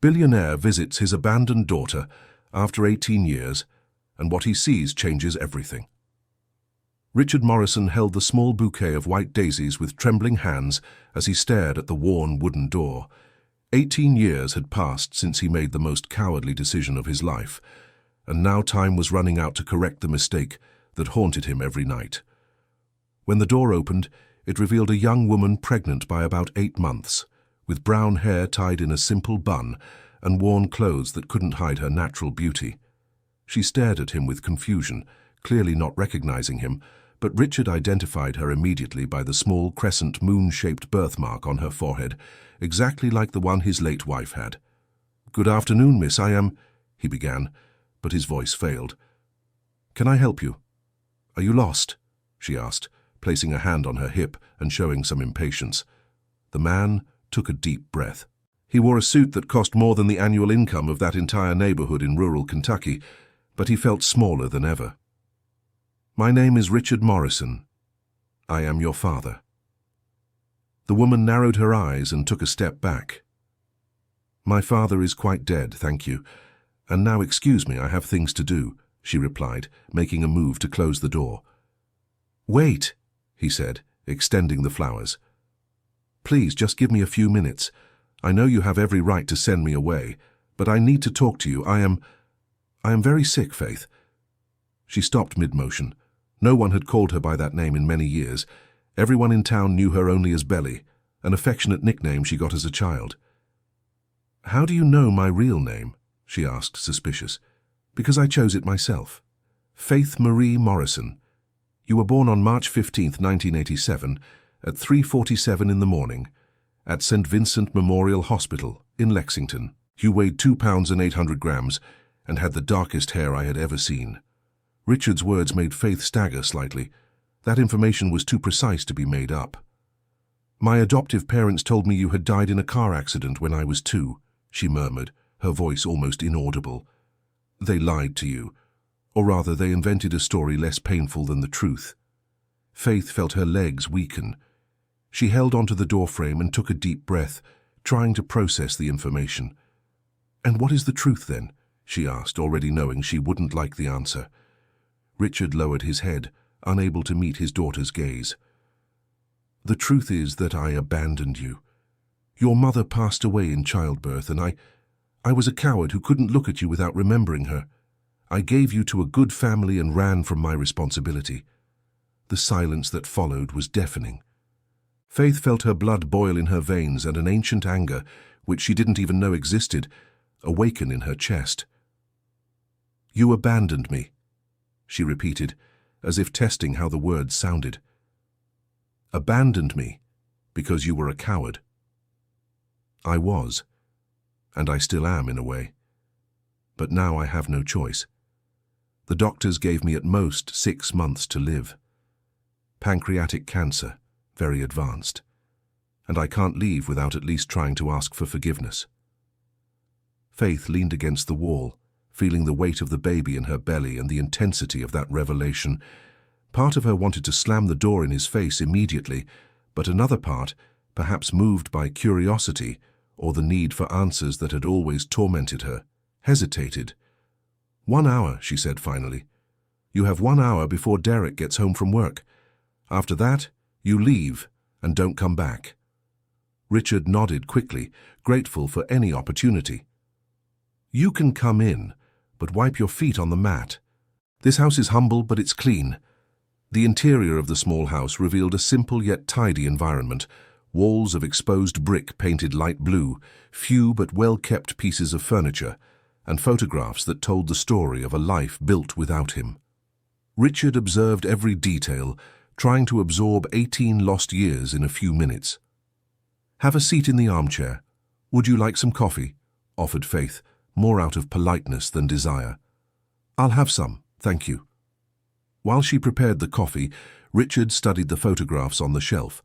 Billionaire visits his abandoned daughter after 18 years, and what he sees changes everything. Richard Morrison held the small bouquet of white daisies with trembling hands as he stared at the worn wooden door. 18 years had passed since he made the most cowardly decision of his life, and now time was running out to correct the mistake that haunted him every night. When the door opened, it revealed a young woman pregnant by about 8 months, with brown hair tied in a simple bun and worn clothes that couldn't hide her natural beauty. She stared at him with confusion, clearly not recognizing him, but Richard identified her immediately by the small crescent moon-shaped birthmark on her forehead, exactly like the one his late wife had. "Good afternoon, miss, I am—" he began, but his voice failed. "Can I help you? Are you lost?" she asked, placing a hand on her hip and showing some impatience. The man took a deep breath. He wore a suit that cost more than the annual income of that entire neighborhood in rural Kentucky, but he felt smaller than ever. "My name is Richard Morrison. I am your father." The woman narrowed her eyes and took a step back. "My father is quite dead, thank you. And now excuse me, I have things to do," she replied, making a move to close the door. "Wait," he said, extending the flowers. "Please, just give me a few minutes. I know you have every right to send me away, but I need to talk to you. I am very sick, Faith." She stopped mid-motion. No one had called her by that name in many years. Everyone in town knew her only as Belly, an affectionate nickname she got as a child. "How do you know my real name?" she asked, suspicious. "Because I chose it myself. Faith Marie Morrison. You were born on March 15th, 1987, at 3:47 in the morning, at St. Vincent Memorial Hospital in Lexington. You weighed 2 pounds and 800 grams and had the darkest hair I had ever seen." Richard's words made Faith stagger slightly. That information was too precise to be made up. "My adoptive parents told me you had died in a car accident when I was 2, she murmured, her voice almost inaudible. "They lied to you, or rather they invented a story less painful than the truth." Faith felt her legs weaken. She held onto the doorframe and took a deep breath, trying to process the information. "And what is the truth then?" she asked, already knowing she wouldn't like the answer. Richard lowered his head, unable to meet his daughter's gaze. "The truth is that I abandoned you. Your mother passed away in childbirth, and I was a coward who couldn't look at you without remembering her. I gave you to a good family and ran from my responsibility." The silence that followed was deafening. Faith felt her blood boil in her veins and an ancient anger, which she didn't even know existed, awaken in her chest. "You abandoned me," she repeated, as if testing how the words sounded. "Abandoned me because you were a coward." I was, and I still am in a way. But now I have no choice. The doctors gave me at most 6 months to live. Pancreatic cancer, very advanced. And I can't leave without at least trying to ask for forgiveness. Faith leaned against the wall, feeling the weight of the baby in her belly and the intensity of that revelation. Part of her wanted to slam the door in his face immediately, but another part, perhaps moved by curiosity or the need for answers that had always tormented her, hesitated. "1 hour," she said finally. "You have 1 hour before Derek gets home from work. After that, you leave and don't come back." Richard nodded quickly, grateful for any opportunity. "You can come in, but wipe your feet on the mat. This house is humble, but it's clean." The interior of the small house revealed a simple yet tidy environment, walls of exposed brick painted light blue, few but well-kept pieces of furniture, and photographs that told the story of a life built without him. Richard observed every detail, trying to absorb 18 lost years in a few minutes. "Have a seat in the armchair. Would you like some coffee?" offered Faith, more out of politeness than desire. "I'll have some, thank you." While she prepared the coffee, Richard studied the photographs on the shelf.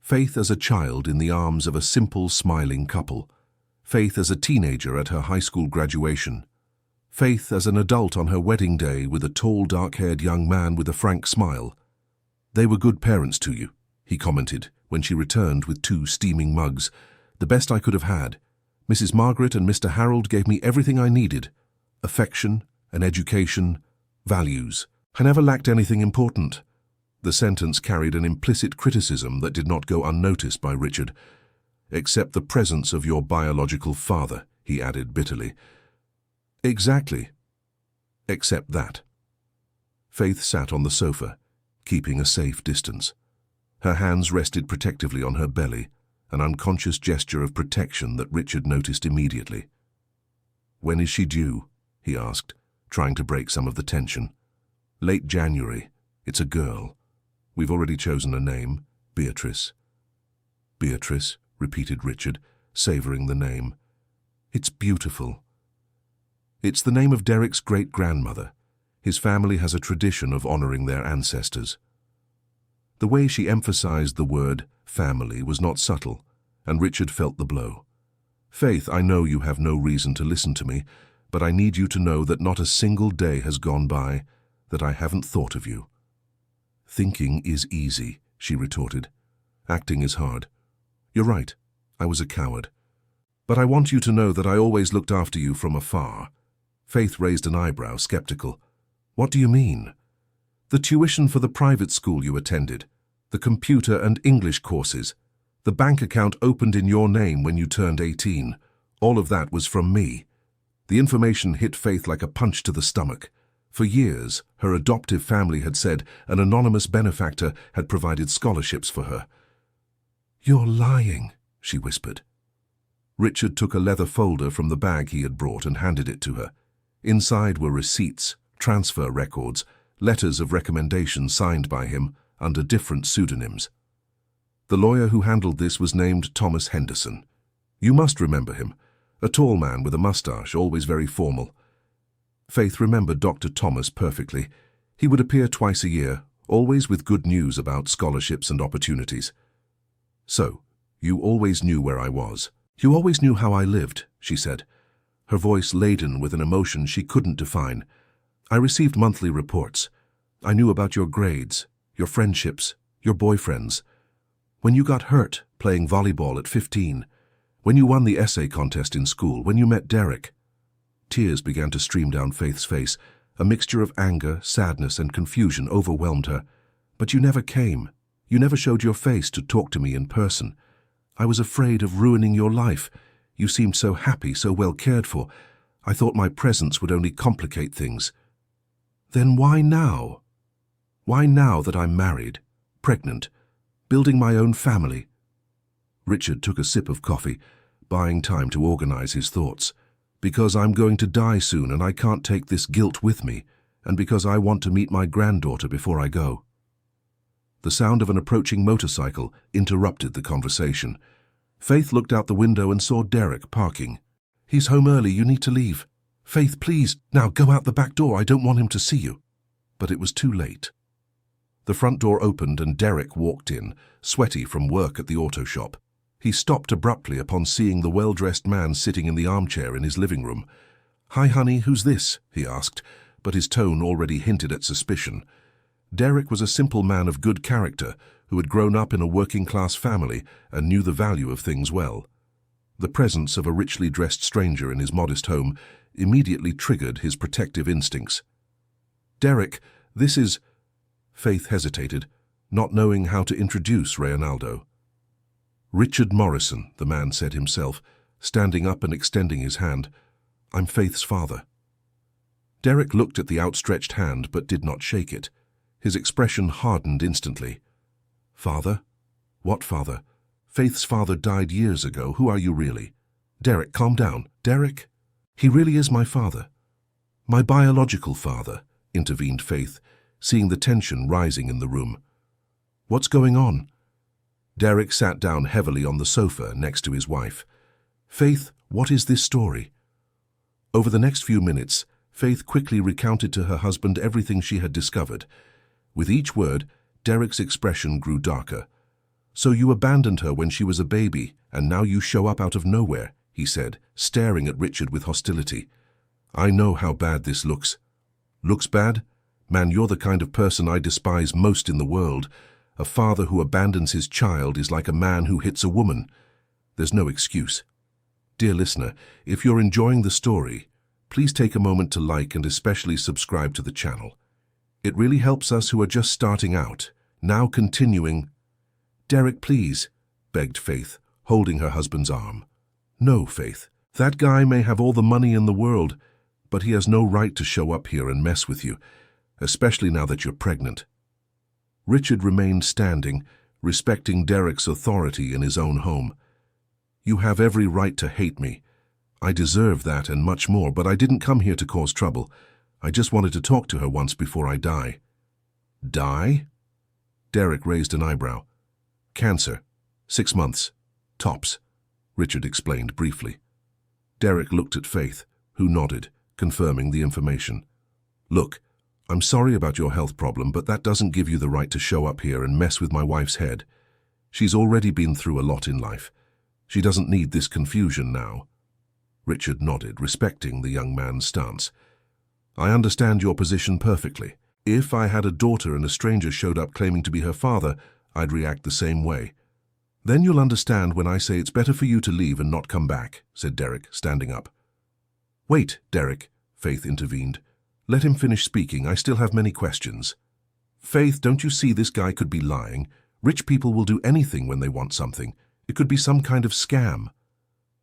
Faith as a child in the arms of a simple, smiling couple. Faith as a teenager at her high school graduation. Faith as an adult on her wedding day with a tall, dark-haired young man with a frank smile. "They were good parents to you," he commented when she returned with 2 steaming mugs. "The best I could have had. Mrs. Margaret and Mr. Harold gave me everything I needed: affection, an education, values. I never lacked anything important." The sentence carried an implicit criticism that did not go unnoticed by Richard. "Except the presence of your biological father," he added bitterly. "Exactly. Except that." Faith sat on the sofa, keeping a safe distance. Her hands rested protectively on her belly, an unconscious gesture of protection that Richard noticed immediately. "When is she due?" he asked, trying to break some of the tension. "Late January. It's a girl. We've already chosen a name, Beatrice." "Beatrice," repeated Richard, savoring the name. "It's beautiful." "It's the name of Derek's great-grandmother. His family has a tradition of honoring their ancestors." The way she emphasized the word family was not subtle, and Richard felt the blow. "Faith, I know you have no reason to listen to me, but I need you to know that not a single day has gone by that I haven't thought of you." "Thinking is easy," she retorted. "Acting is hard. You're right, I was a coward. But I want you to know that I always looked after you from afar." Faith raised an eyebrow, skeptical. "What do you mean?" "The tuition for the private school you attended, the computer and English courses, the bank account opened in your name when you turned 18. All of that was from me." The information hit Faith like a punch to the stomach. For years, her adoptive family had said an anonymous benefactor had provided scholarships for her. "You're lying," she whispered. Richard took a leather folder from the bag he had brought and handed it to her. Inside were receipts, transfer records, letters of recommendation signed by him under different pseudonyms. The lawyer who handled this was named Thomas Henderson. You must remember him, a tall man with a mustache, always very formal. Faith remembered Dr. Thomas perfectly. He would appear twice a year, always with good news about scholarships and opportunities. "So, you always knew where I was. You always knew how I lived," she said, her voice laden with an emotion she couldn't define. "I received monthly reports. I knew about your grades, your friendships, your boyfriends. When you got hurt playing volleyball at 15, when you won the essay contest in school, when you met Derek." Tears began to stream down Faith's face. A mixture of anger, sadness, and confusion overwhelmed her. "But you never came. You never showed your face to talk to me in person. I was afraid of ruining your life. You seemed so happy, so well cared for. I thought my presence would only complicate things." "Then why now? Why now that I'm married, pregnant, building my own family?" Richard took a sip of coffee, buying time to organize his thoughts. "Because I'm going to die soon and I can't take this guilt with me, and because I want to meet my granddaughter before I go." The sound of an approaching motorcycle interrupted the conversation. Faith looked out the window and saw Derek parking. "He's home early, you need to leave." "Faith, please, now go out the back door, I don't want him to see you." But it was too late. The front door opened and Derek walked in, sweaty from work at the auto shop. He stopped abruptly upon seeing the well-dressed man sitting in the armchair in his living room. "Hi, honey, who's this?" he asked, but his tone already hinted at suspicion. Derek was a simple man of good character who had grown up in a working-class family and knew the value of things well. The presence of a richly dressed stranger in his modest home immediately triggered his protective instincts. "Derek, this is—" Faith hesitated, not knowing how to introduce Reynaldo. "Richard Morrison," the man said himself, standing up and extending his hand. "I'm Faith's father." Derek looked at the outstretched hand but did not shake it. His expression hardened instantly. "Father? What father? Faith's father died years ago. Who are you really?" "Derek, calm down. Derek? He really is my father." "My biological father," intervened Faith, seeing the tension rising in the room. "What's going on?" Derek sat down heavily on the sofa next to his wife. "Faith, what is this story?" Over the next few minutes, Faith quickly recounted to her husband everything she had discovered. With each word, Derek's expression grew darker. "So you abandoned her when she was a baby, and now you show up out of nowhere," he said, staring at Richard with hostility. "I know how bad this looks." "Looks bad? Man, you're the kind of person I despise most in the world. A father who abandons his child is like a man who hits a woman. There's no excuse." Dear listener, if you're enjoying the story, please take a moment to like and especially subscribe to the channel. It really helps us who are just starting out. Now continuing. Derek, please, begged Faith, holding her husband's arm. No, Faith. That guy may have all the money in the world, but he has no right to show up here and mess with you, especially now that you're pregnant. Richard remained standing, respecting Derek's authority in his own home. You have every right to hate me. I deserve that and much more, but I didn't come here to cause trouble. I just wanted to talk to her once before I die. Die? Derek raised an eyebrow. Cancer. 6 months. Tops, Richard explained briefly. Derek looked at Faith, who nodded, confirming the information. Look, I'm sorry about your health problem, but that doesn't give you the right to show up here and mess with my wife's head. She's already been through a lot in life. She doesn't need this confusion now. Richard nodded, respecting the young man's stance. I understand your position perfectly. If I had a daughter and a stranger showed up claiming to be her father, I'd react the same way. Then you'll understand when I say it's better for you to leave and not come back, said Derek, standing up. Wait, Derek, Faith intervened. Let him finish speaking. I still have many questions. Faith, don't you see this guy could be lying? Rich people will do anything when they want something. It could be some kind of scam.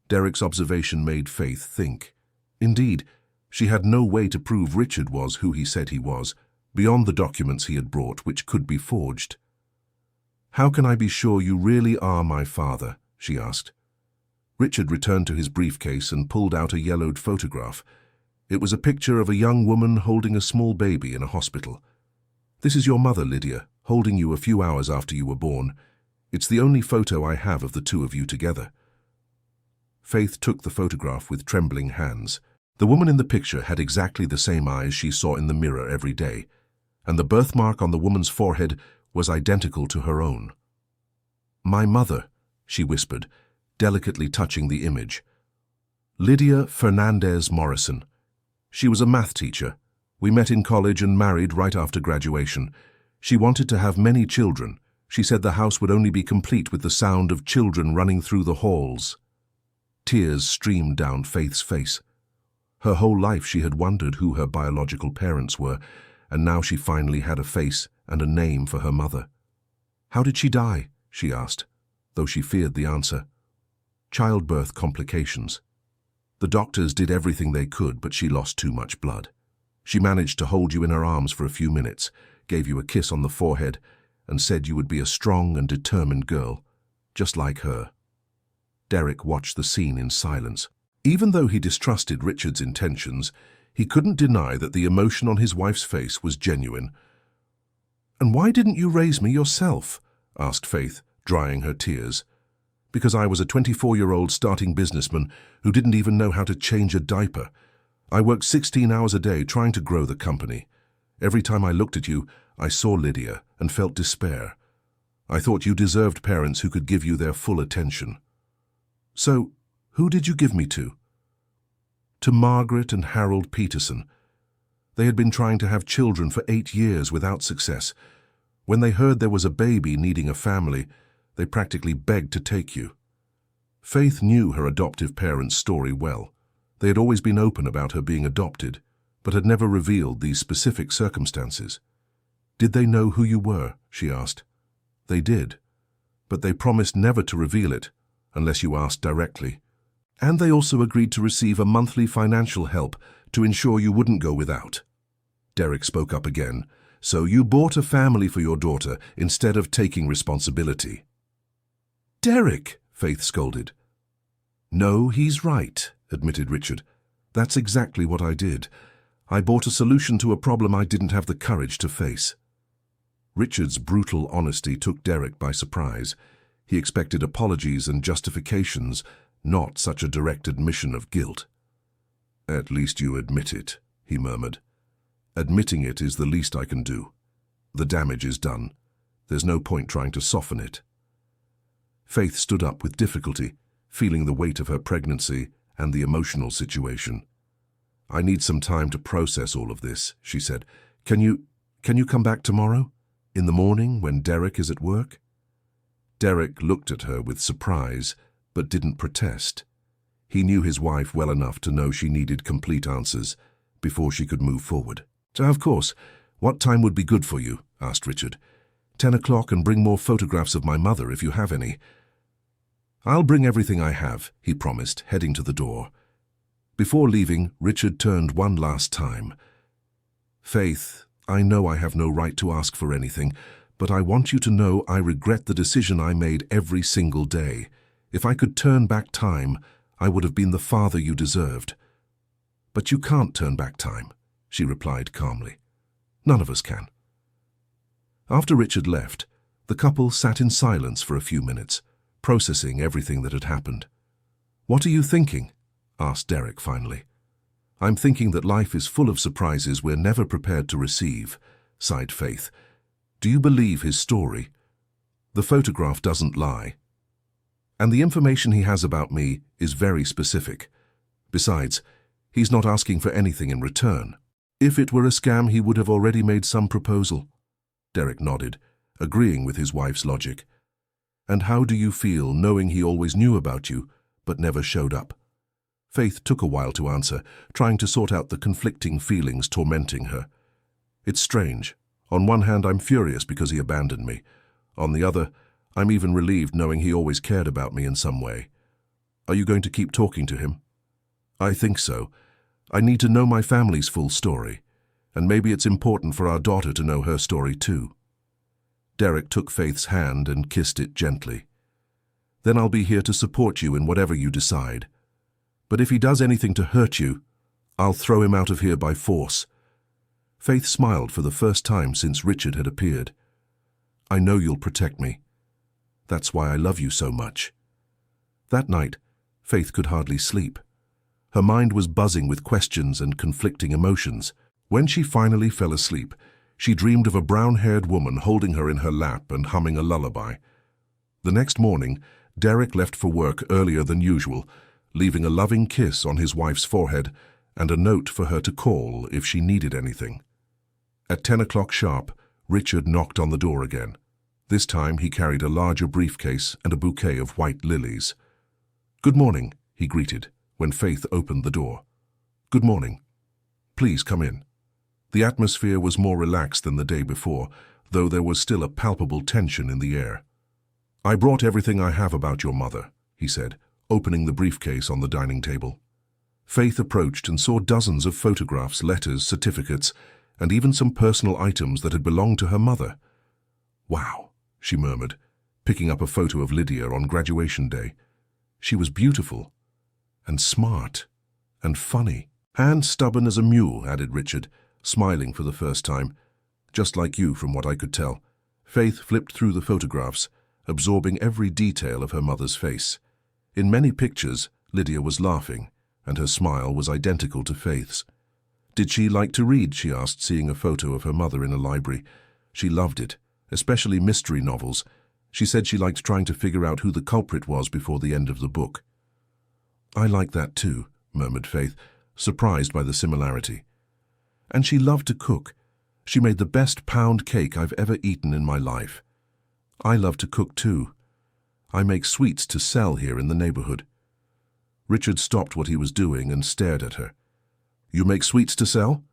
Derek's observation made Faith think. Indeed, she had no way to prove Richard was who he said he was, beyond the documents he had brought, which could be forged. How can I be sure you really are my father? She asked. Richard returned to his briefcase and pulled out a yellowed photograph. It was a picture of a young woman holding a small baby in a hospital. This is your mother, Lydia, holding you a few hours after you were born. It's the only photo I have of the two of you together. Faith took the photograph with trembling hands. The woman in the picture had exactly the same eyes she saw in the mirror every day, and the birthmark on the woman's forehead was identical to her own. My mother, she whispered, delicately touching the image. Lydia Fernandez Morrison. She was a math teacher. We met in college and married right after graduation. She wanted to have many children. She said the house would only be complete with the sound of children running through the halls. Tears streamed down Faith's face. Her whole life she had wondered who her biological parents were, and now she finally had a face and a name for her mother. How did she die? She asked, though she feared the answer. Childbirth complications. The doctors did everything they could, but she lost too much blood. She managed to hold you in her arms for a few minutes, gave you a kiss on the forehead, and said you would be a strong and determined girl, just like her. Derek watched the scene in silence. Even though he distrusted Richard's intentions, he couldn't deny that the emotion on his wife's face was genuine. And why didn't you raise me yourself? Asked Faith, drying her tears. Because I was a 24-year-old starting businessman who didn't even know how to change a diaper. I worked 16 hours a day trying to grow the company. Every time I looked at you, I saw Lydia and felt despair. I thought you deserved parents who could give you their full attention. So, who did you give me to? To Margaret and Harold Peterson. They had been trying to have children for 8 years without success. When they heard there was a baby needing a family, they practically begged to take you. Faith knew her adoptive parents' story well. They had always been open about her being adopted, but had never revealed these specific circumstances. Did they know who you were? She asked. They did, but they promised never to reveal it unless you asked directly. And they also agreed to receive a monthly financial help to ensure you wouldn't go without. Derek spoke up again. So you bought a family for your daughter instead of taking responsibility. Derek, Faith scolded. No, he's right, admitted Richard. That's exactly what I did. I bought a solution to a problem I didn't have the courage to face. Richard's brutal honesty took Derek by surprise. He expected apologies and justifications, not such a direct admission of guilt. At least you admit it, he murmured. Admitting it is the least I can do. The damage is done. There's no point trying to soften it. Faith stood up with difficulty, feeling the weight of her pregnancy and the emotional situation. I need some time to process all of this, she said. Can you come back tomorrow? In the morning, when Derek is at work? Derek looked at her with surprise, but didn't protest. He knew his wife well enough to know she needed complete answers before she could move forward. "So, of course, what time would be good for you?" asked Richard. 10 o'clock, and bring more photographs of my mother if you have any." "I'll bring everything I have," he promised, heading to the door. Before leaving, Richard turned one last time. "Faith, I know I have no right to ask for anything, but I want you to know I regret the decision I made every single day. If I could turn back time, I would have been the father you deserved." "But you can't turn back time," she replied calmly. "None of us can." After Richard left, the couple sat in silence for a few minutes, processing everything that had happened. "What are you thinking?" asked Derek finally. "I'm thinking that life is full of surprises we're never prepared to receive," sighed Faith. "Do you believe his story? The photograph doesn't lie. And the information he has about me is very specific. Besides, he's not asking for anything in return. If it were a scam, he would have already made some proposal." Derek nodded, agreeing with his wife's logic. "And how do you feel knowing he always knew about you, but never showed up?" Faith took a while to answer, trying to sort out the conflicting feelings tormenting her. "It's strange. On one hand, I'm furious because he abandoned me. On the other, I'm even relieved knowing he always cared about me in some way. Are you going to keep talking to him?" "I think so. I need to know my family's full story. And maybe it's important for our daughter to know her story too." Derek took Faith's hand and kissed it gently. "Then I'll be here to support you in whatever you decide. But if he does anything to hurt you, I'll throw him out of here by force." Faith smiled for the first time since Richard had appeared. "I know you'll protect me. That's why I love you so much." That night, Faith could hardly sleep. Her mind was buzzing with questions and conflicting emotions. When she finally fell asleep, she dreamed of a brown-haired woman holding her in her lap and humming a lullaby. The next morning, Derek left for work earlier than usual, leaving a loving kiss on his wife's forehead and a note for her to call if she needed anything. At 10 o'clock sharp, Richard knocked on the door again. This time he carried a larger briefcase and a bouquet of white lilies. "Good morning," he greeted when Faith opened the door. "Good morning. Please come in." The atmosphere was more relaxed than the day before, though there was still a palpable tension in the air. "I brought everything I have about your mother," he said, opening the briefcase on the dining table. Faith approached and saw dozens of photographs, letters, certificates, and even some personal items that had belonged to her mother. "Wow," she murmured, picking up a photo of Lydia on graduation day. She was beautiful, and smart, and funny. "And stubborn as a mule," added Richard, smiling for the first time. "Just like you, from what I could tell." Faith flipped through the photographs, absorbing every detail of her mother's face. In many pictures, Lydia was laughing, and her smile was identical to Faith's. "Did she like to read?" she asked, seeing a photo of her mother in a library. She loved it, especially mystery novels. She said she liked trying to figure out who the culprit was before the end of the book. "I like that too," murmured Faith, surprised by the similarity. "And she loved to cook. She made the best pound cake I've ever eaten in my life." "I love to cook too. I make sweets to sell here in the neighborhood." Richard stopped what he was doing and stared at her. "You make sweets to sell?"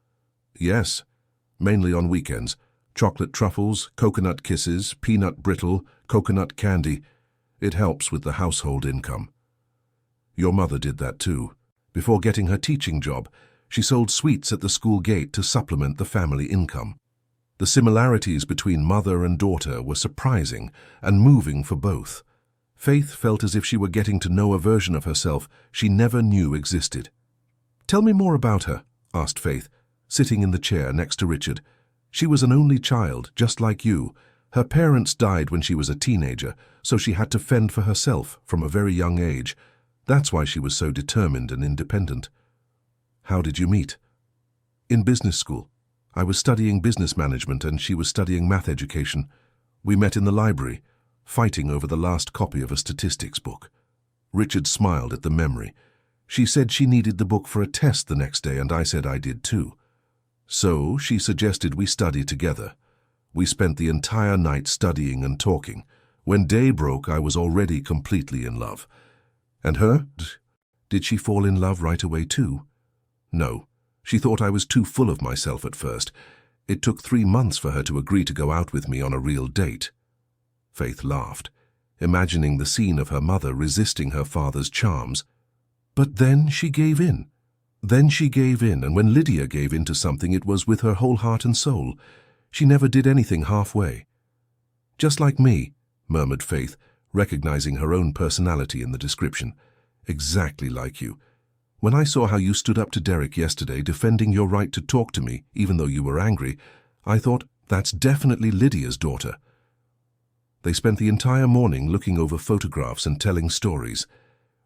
"Yes, mainly on weekends. Chocolate truffles, coconut kisses, peanut brittle, coconut candy. It helps with the household income." "Your mother did that too. Before getting her teaching job, she sold sweets at the school gate to supplement the family income." The similarities between mother and daughter were surprising and moving for both. Faith felt as if she were getting to know a version of herself she never knew existed. "Tell me more about her," asked Faith, sitting in the chair next to Richard. "She was an only child, just like you. Her parents died when she was a teenager, so she had to fend for herself from a very young age. That's why she was so determined and independent." "How did you meet?" "In business school. I was studying business management and she was studying math education. We met in the library, fighting over the last copy of a statistics book." Richard smiled at the memory. "She said she needed the book for a test the next day, and I said I did too. So she suggested we study together. We spent the entire night studying and talking. When day broke, I was already completely in love. And her? Did she fall in love right away too? No. She thought I was too full of myself at first. It took 3 months for her to agree to go out with me on a real date. Faith laughed, imagining the scene of her mother resisting her father's charms. But then she gave in. And when Lydia gave in to something, it was with her whole heart and soul. She never did anything halfway. Just like me, murmured Faith, recognizing her own personality in the description. Exactly like you. When I saw how you stood up to Derek yesterday, defending your right to talk to me, even though you were angry, I thought, that's definitely Lydia's daughter. They spent the entire morning looking over photographs and telling stories.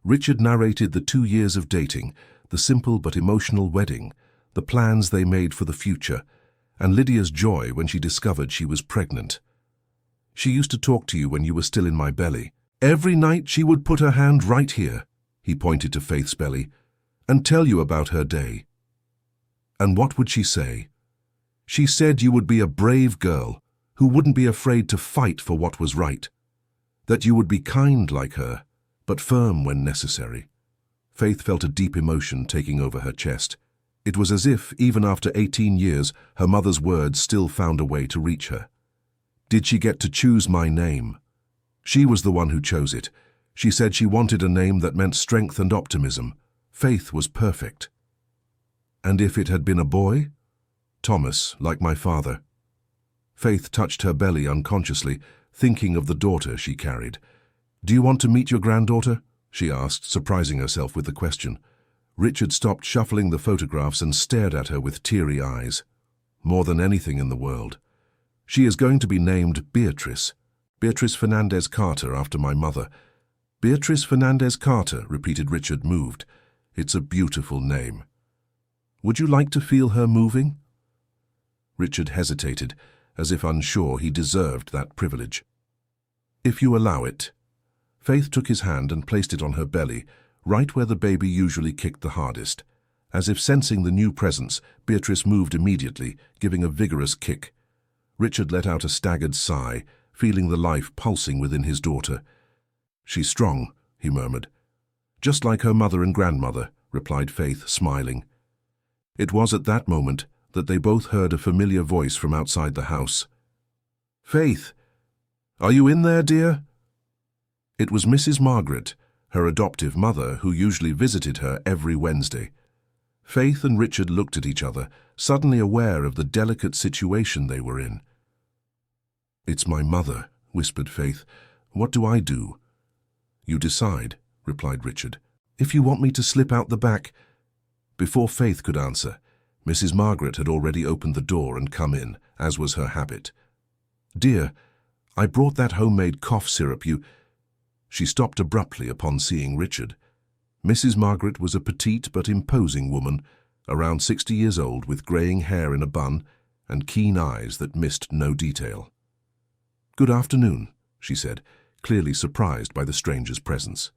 Richard narrated the 2 years of dating, the simple but emotional wedding, the plans they made for the future, and Lydia's joy when she discovered she was pregnant. She used to talk to you when you were still in my belly. Every night she would put her hand right here, he pointed to Faith's belly, and tell you about her day. And what would she say? She said you would be a brave girl who wouldn't be afraid to fight for what was right, that you would be kind like her, but firm when necessary. Faith felt a deep emotion taking over her chest. It was as if, even after 18 years, her mother's words still found a way to reach her. Did she get to choose my name? She was the one who chose it. She said she wanted a name that meant strength and optimism. Faith was perfect. And if it had been a boy? Thomas, like my father. Faith touched her belly unconsciously, thinking of the daughter she carried. Do you want to meet your granddaughter? She asked, surprising herself with the question. Richard stopped shuffling the photographs and stared at her with teary eyes. More than anything in the world. She is going to be named Beatrice. Beatrice Fernandez Carter, after my mother. Beatrice Fernandez Carter, repeated Richard, moved. It's a beautiful name. Would you like to feel her moving? Richard hesitated, as if unsure he deserved that privilege. If you allow it. Faith took his hand and placed it on her belly, right where the baby usually kicked the hardest. As if sensing the new presence, Beatrice moved immediately, giving a vigorous kick. Richard let out a staggered sigh, feeling the life pulsing within his daughter. She's strong, he murmured. Just like her mother and grandmother, replied Faith, smiling. It was at that moment that they both heard a familiar voice from outside the house. Faith, are you in there, dear? It was Mrs. Margaret, her adoptive mother, who usually visited her every Wednesday. Faith and Richard looked at each other, suddenly aware of the delicate situation they were in. It's my mother, whispered Faith. What do I do? You decide, replied Richard. If you want me to slip out the back. Before Faith could answer, Mrs. Margaret had already opened the door and come in, as was her habit. Dear, I brought that homemade cough syrup you... She stopped abruptly upon seeing Richard. Mrs. Margaret was a petite but imposing woman, around 60 years old, with greying hair in a bun and keen eyes that missed no detail. Good afternoon, she said, clearly surprised by the stranger's presence.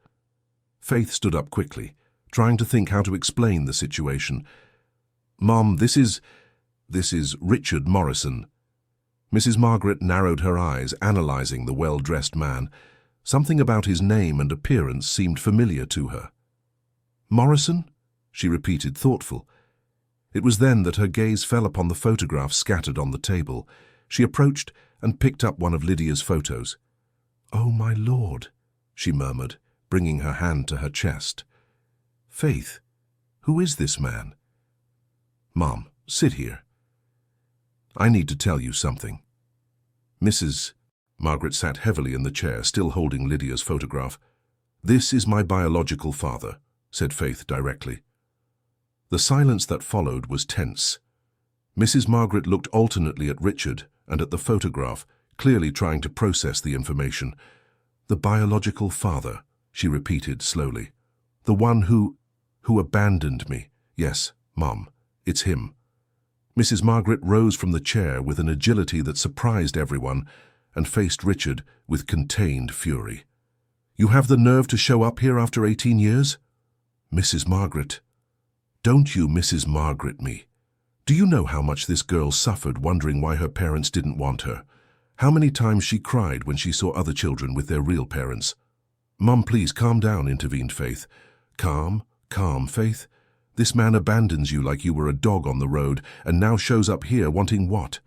Faith stood up quickly, trying to think how to explain the situation. Mom, this is Richard Morrison. Mrs. Margaret narrowed her eyes, analyzing the well-dressed man. Something about his name and appearance seemed familiar to her. Morrison? She repeated, thoughtful. It was then that her gaze fell upon the photographs scattered on the table. She approached and picked up one of Lydia's photos. Oh, my Lord, she murmured, bringing her hand to her chest. Faith, who is this man? Mom, sit here. I need to tell you something. Mrs. Margaret sat heavily in the chair, still holding Lydia's photograph. This is my biological father, said Faith directly. The silence that followed was tense. Mrs. Margaret looked alternately at Richard and at the photograph, clearly trying to process the information. The biological father, she repeated slowly. The one who abandoned me. Yes, Mom, it's him. Mrs. Margaret rose from the chair with an agility that surprised everyone and faced Richard with contained fury. You have the nerve to show up here after 18 years? Mrs. Margaret. Don't you Mrs. Margaret me. Do you know how much this girl suffered wondering why her parents didn't want her? How many times she cried when she saw other children with their real parents? Mum, please calm down, intervened Faith. Calm, Calm, Faith. This man abandons you like you were a dog on the road, and now shows up here wanting what?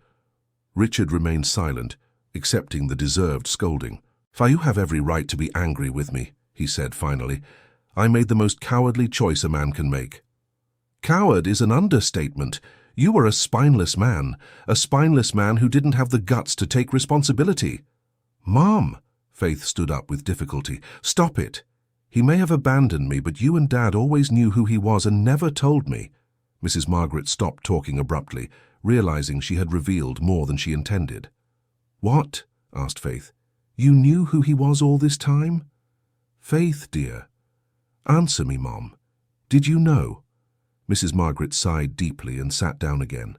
Richard remained silent, accepting the deserved scolding. You have every right to be angry with me, he said finally. I made the most cowardly choice a man can make. Coward is an understatement. You were a spineless man who didn't have the guts to take responsibility. Mom, Faith stood up with difficulty. Stop it. He may have abandoned me, but you and Dad always knew who he was and never told me. Mrs. Margaret stopped talking abruptly, realizing she had revealed more than she intended. What? Asked Faith. You knew who he was all this time? Faith, dear. Answer me, Mom. Did you know? Mrs. Margaret sighed deeply and sat down again.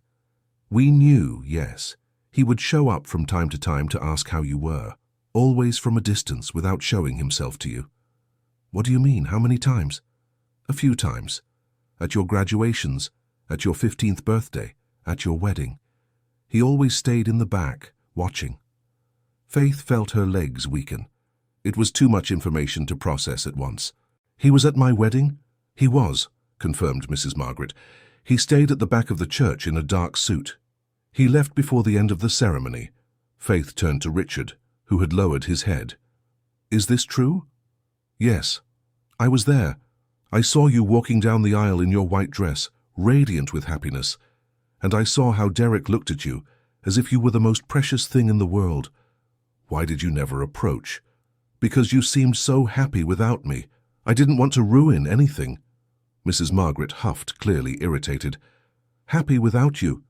We knew, yes. He would show up from time to ask how you were, always from a distance without showing himself to you. What do you mean? How many times? A few times. At your graduations, at your 15th birthday, at your wedding. He always stayed in the back, watching. Faith felt her legs weaken. It was too much information to process at once. He was at my wedding? He was, confirmed Mrs. Margaret. He stayed at the back of the church in a dark suit. He left before the end of the ceremony. Faith turned to Richard, who had lowered his head. Is this true? Yes. I was there. I saw you walking down the aisle in your white dress, radiant with happiness. And I saw how Derek looked at you, as if you were the most precious thing in the world. Why did you never approach? Because you seemed so happy without me. I didn't want to ruin anything. Mrs. Margaret huffed, clearly irritated. Happy without you?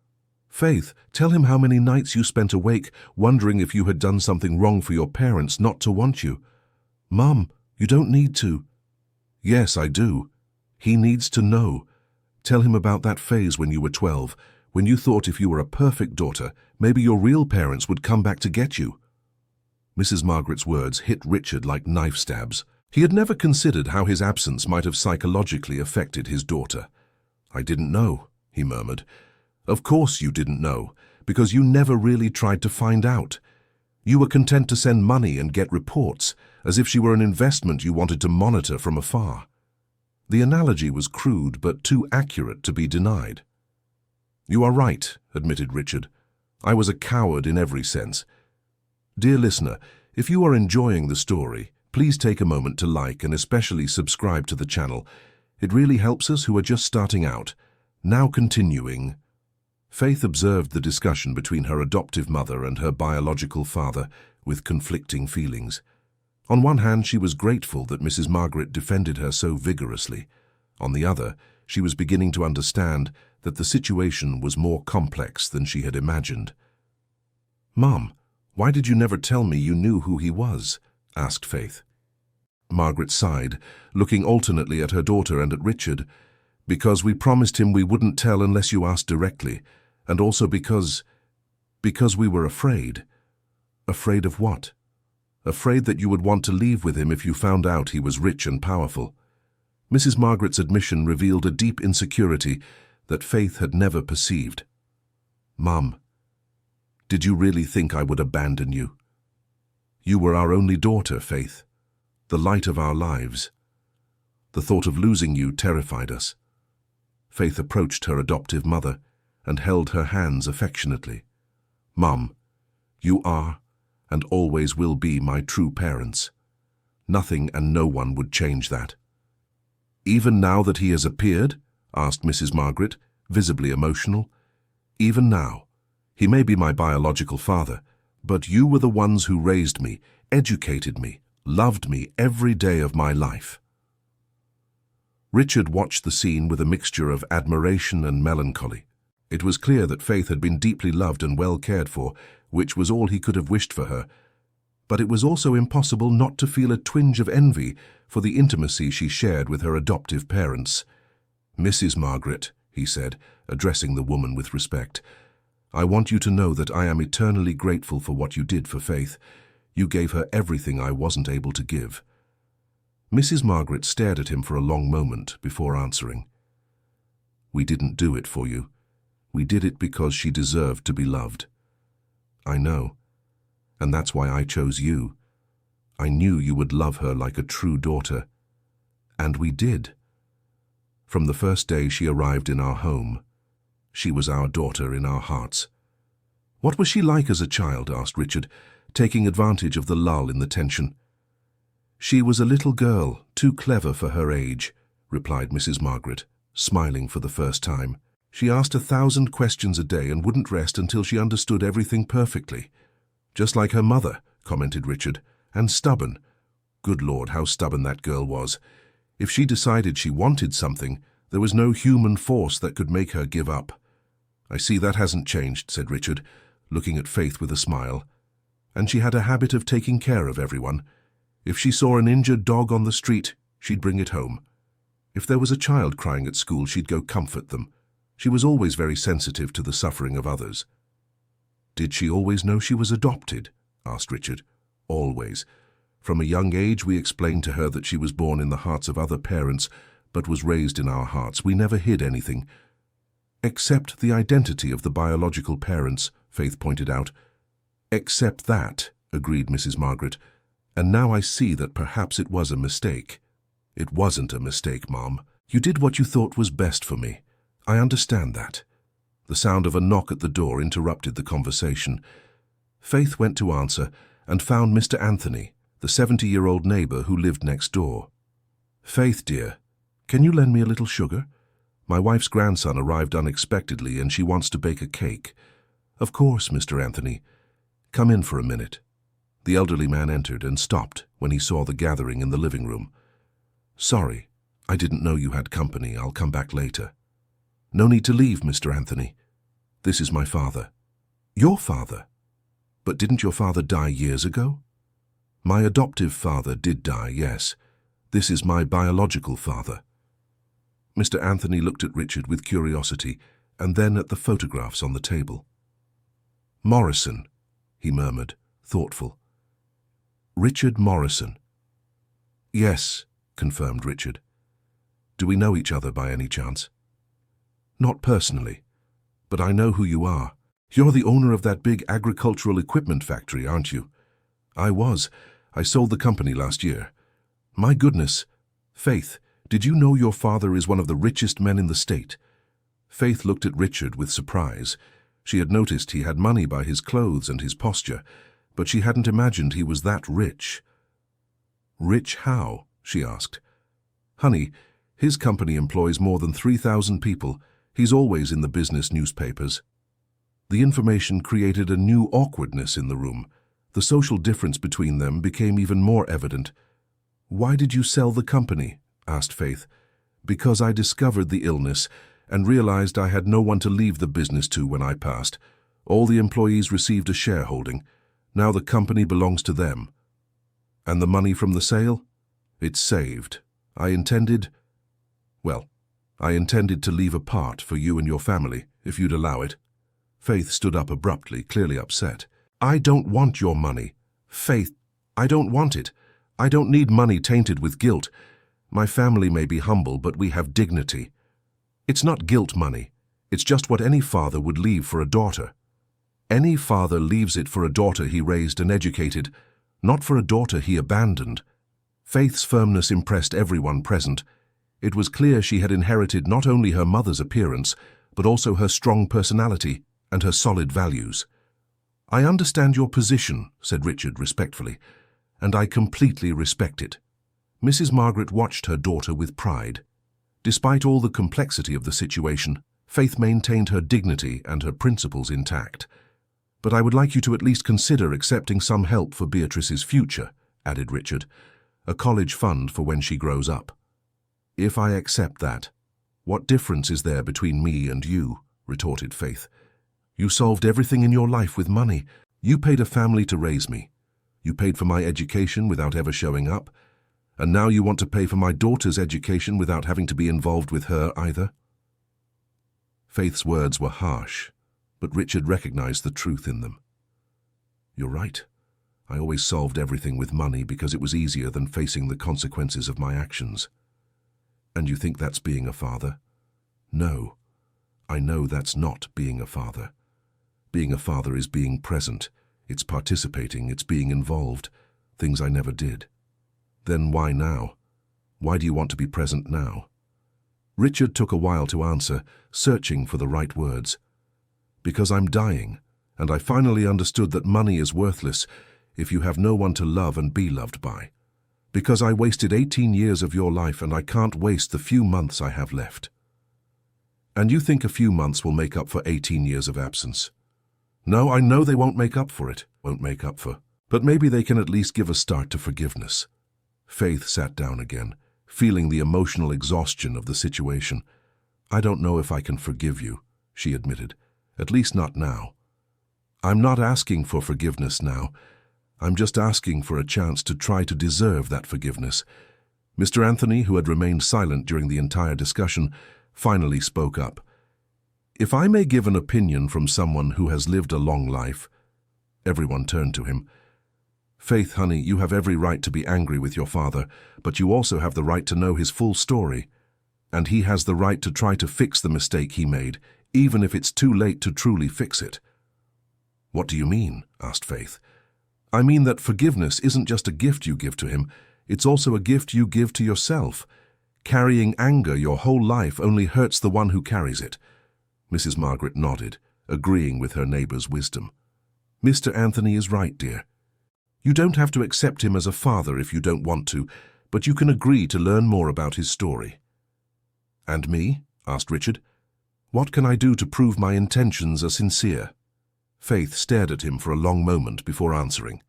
Faith, tell him how many nights you spent awake, wondering if you had done something wrong for your parents not to want you. Mum, you don't need to. Yes, I do. He needs to know. Tell him about that phase when you were 12, when you thought if you were a perfect daughter, maybe your real parents would come back to get you. Mrs. Margaret's words hit Richard like knife stabs. He had never considered how his absence might have psychologically affected his daughter. I didn't know, he murmured. Of course you didn't know, because you never really tried to find out. You were content to send money and get reports, as if she were an investment you wanted to monitor from afar. The analogy was crude but too accurate to be denied. You are right, admitted Richard. I was a coward in every sense. Dear listener, if you are enjoying the story, please take a moment to like and especially subscribe to the channel. It really helps us who are just starting out. Now continuing. Faith observed the discussion between her adoptive mother and her biological father with conflicting feelings. On one hand, she was grateful that Mrs. Margaret defended her so vigorously. On the other, she was beginning to understand that the situation was more complex than she had imagined. Mom, why did you never tell me you knew who he was? Asked Faith. Margaret sighed, looking alternately at her daughter and at Richard. Because we promised him we wouldn't tell unless you asked directly, and also because we were afraid. Afraid of what? Afraid that you would want to leave with him if you found out he was rich and powerful. Mrs. Margaret's admission revealed a deep insecurity that Faith had never perceived. Mum, did you really think I would abandon you? You were our only daughter, Faith, the light of our lives. The thought of losing you terrified us. Faith approached her adoptive mother and held her hands affectionately. Mum, you are and always will be my true parents. Nothing and no one would change that. Even now that he has appeared? Asked Mrs. Margaret, visibly emotional. Even now. He may be my biological father, but you were the ones who raised me, educated me, loved me every day of my life. Richard watched the scene with a mixture of admiration and melancholy. It was clear that Faith had been deeply loved and well cared for, which was all he could have wished for her. But it was also impossible not to feel a twinge of envy for the intimacy she shared with her adoptive parents. Mrs. Margaret, he said, addressing the woman with respect, I want you to know that I am eternally grateful for what you did for Faith. You gave her everything I wasn't able to give. Mrs. Margaret stared at him for a long moment before answering. We didn't do it for you. We did it because she deserved to be loved. I know, and that's why I chose you. I knew you would love her like a true daughter. And we did. from the first day she arrived in our home. She was our daughter in our hearts. What was she like as a child? Asked Richard, taking advantage of the lull in the tension. She was a little girl, too clever for her age, replied Mrs. Margaret, smiling for the first time. She asked 1,000 questions a day and wouldn't rest until she understood everything perfectly. Just like her mother, commented Richard, and stubborn. Good Lord, how stubborn that girl was. If she decided she wanted something, there was no human force that could make her give up. I see that hasn't changed, said Richard, looking at Faith with a smile. And she had a habit of taking care of everyone. If she saw an injured dog on the street, she'd bring it home. If there was a child crying at school, she'd go comfort them. She was always very sensitive to the suffering of others. Did she always know she was adopted? Asked Richard. Always. From a young age, we explained to her that she was born in the hearts of other parents, but was raised in our hearts. We never hid anything. Except the identity of the biological parents, Faith pointed out. Except that, agreed Mrs. Margaret. And now I see that perhaps it was a mistake. It wasn't a mistake, Mom. You did what you thought was best for me. I understand that. The sound of a knock at the door interrupted the conversation. Faith went to answer and found Mr. Anthony, the 70-year-old neighbor who lived next door. Faith, dear, can you lend me a little sugar? My wife's grandson arrived unexpectedly and she wants to bake a cake. Of course, Mr. Anthony. Come in for a minute. The elderly man entered and stopped when he saw the gathering in the living room. Sorry, I didn't know you had company. I'll come back later. No need to leave, Mr. Anthony. This is my father. Your father? But didn't your father die years ago? My adoptive father did die, yes. This is my biological father. Mr. Anthony looked at Richard with curiosity and then at the photographs on the table. Morrison, he murmured, thoughtful. Richard Morrison. Yes, confirmed Richard. Do we know each other by any chance? Not personally, but I know who you are. You're the owner of that big agricultural equipment factory, aren't you? I was. I sold the company last year. My goodness. Faith, did you know your father is one of the richest men in the state? Faith looked at Richard with surprise. She had noticed he had money by his clothes and his posture, but she hadn't imagined he was that rich. Rich how? She asked. Honey, his company employs more than 3,000 people. He's always in the business newspapers. The information created a new awkwardness in the room. The social difference between them became even more evident. Why did you sell the company? Asked Faith. Because I discovered the illness and realized I had no one to leave the business to when I passed. All the employees received a shareholding. Now the company belongs to them. And the money from the sale? It's saved. I intended to leave a part for you and your family, if you'd allow it. Faith stood up abruptly, clearly upset. I don't want your money. Faith, I don't want it. I don't need money tainted with guilt. My family may be humble, but we have dignity. It's not guilt money. It's just what any father would leave for a daughter. Any father leaves it for a daughter he raised and educated, not for a daughter he abandoned. Faith's firmness impressed everyone present. It was clear she had inherited not only her mother's appearance, but also her strong personality and her solid values. I understand your position, said Richard respectfully, and I completely respect it. Mrs. Margaret watched her daughter with pride. Despite all the complexity of the situation, Faith maintained her dignity and her principles intact. But I would like you to at least consider accepting some help for Beatrice's future, added Richard, a college fund for when she grows up. If I accept that, what difference is there between me and you? Retorted Faith. You solved everything in your life with money. You paid a family to raise me. You paid for my education without ever showing up. And now you want to pay for my daughter's education without having to be involved with her either? Faith's words were harsh, but Richard recognized the truth in them. You're right. I always solved everything with money because it was easier than facing the consequences of my actions. And you think that's being a father? No. I know that's not being a father. Being a father is being present. It's participating, it's being involved. Things I never did. Then why now? Why do you want to be present now? Richard took a while to answer, searching for the right words. Because I'm dying, and I finally understood that money is worthless if you have no one to love and be loved by. Because I wasted 18 years of your life and I can't waste the few months I have left. And you think a few months will make up for 18 years of absence? No, I know they won't make up for it, but maybe they can at least give a start to forgiveness. Faith sat down again, feeling the emotional exhaustion of the situation. I don't know if I can forgive you, she admitted, at least not now. I'm not asking for forgiveness now. I'm just asking for a chance to try to deserve that forgiveness. Mr. Anthony, who had remained silent during the entire discussion, finally spoke up. If I may give an opinion from someone who has lived a long life. Everyone turned to him. Faith, honey, you have every right to be angry with your father, but you also have the right to know his full story. And he has the right to try to fix the mistake he made, even if it's too late to truly fix it. What do you mean? Asked Faith. I mean that forgiveness isn't just a gift you give to him, it's also a gift you give to yourself. Carrying anger your whole life only hurts the one who carries it. Mrs. Margaret nodded, agreeing with her neighbor's wisdom. Mr. Anthony is right, dear. You don't have to accept him as a father if you don't want to, but you can agree to learn more about his story. And me? Asked Richard. What can I do to prove my intentions are sincere? Faith stared at him for a long moment before answering.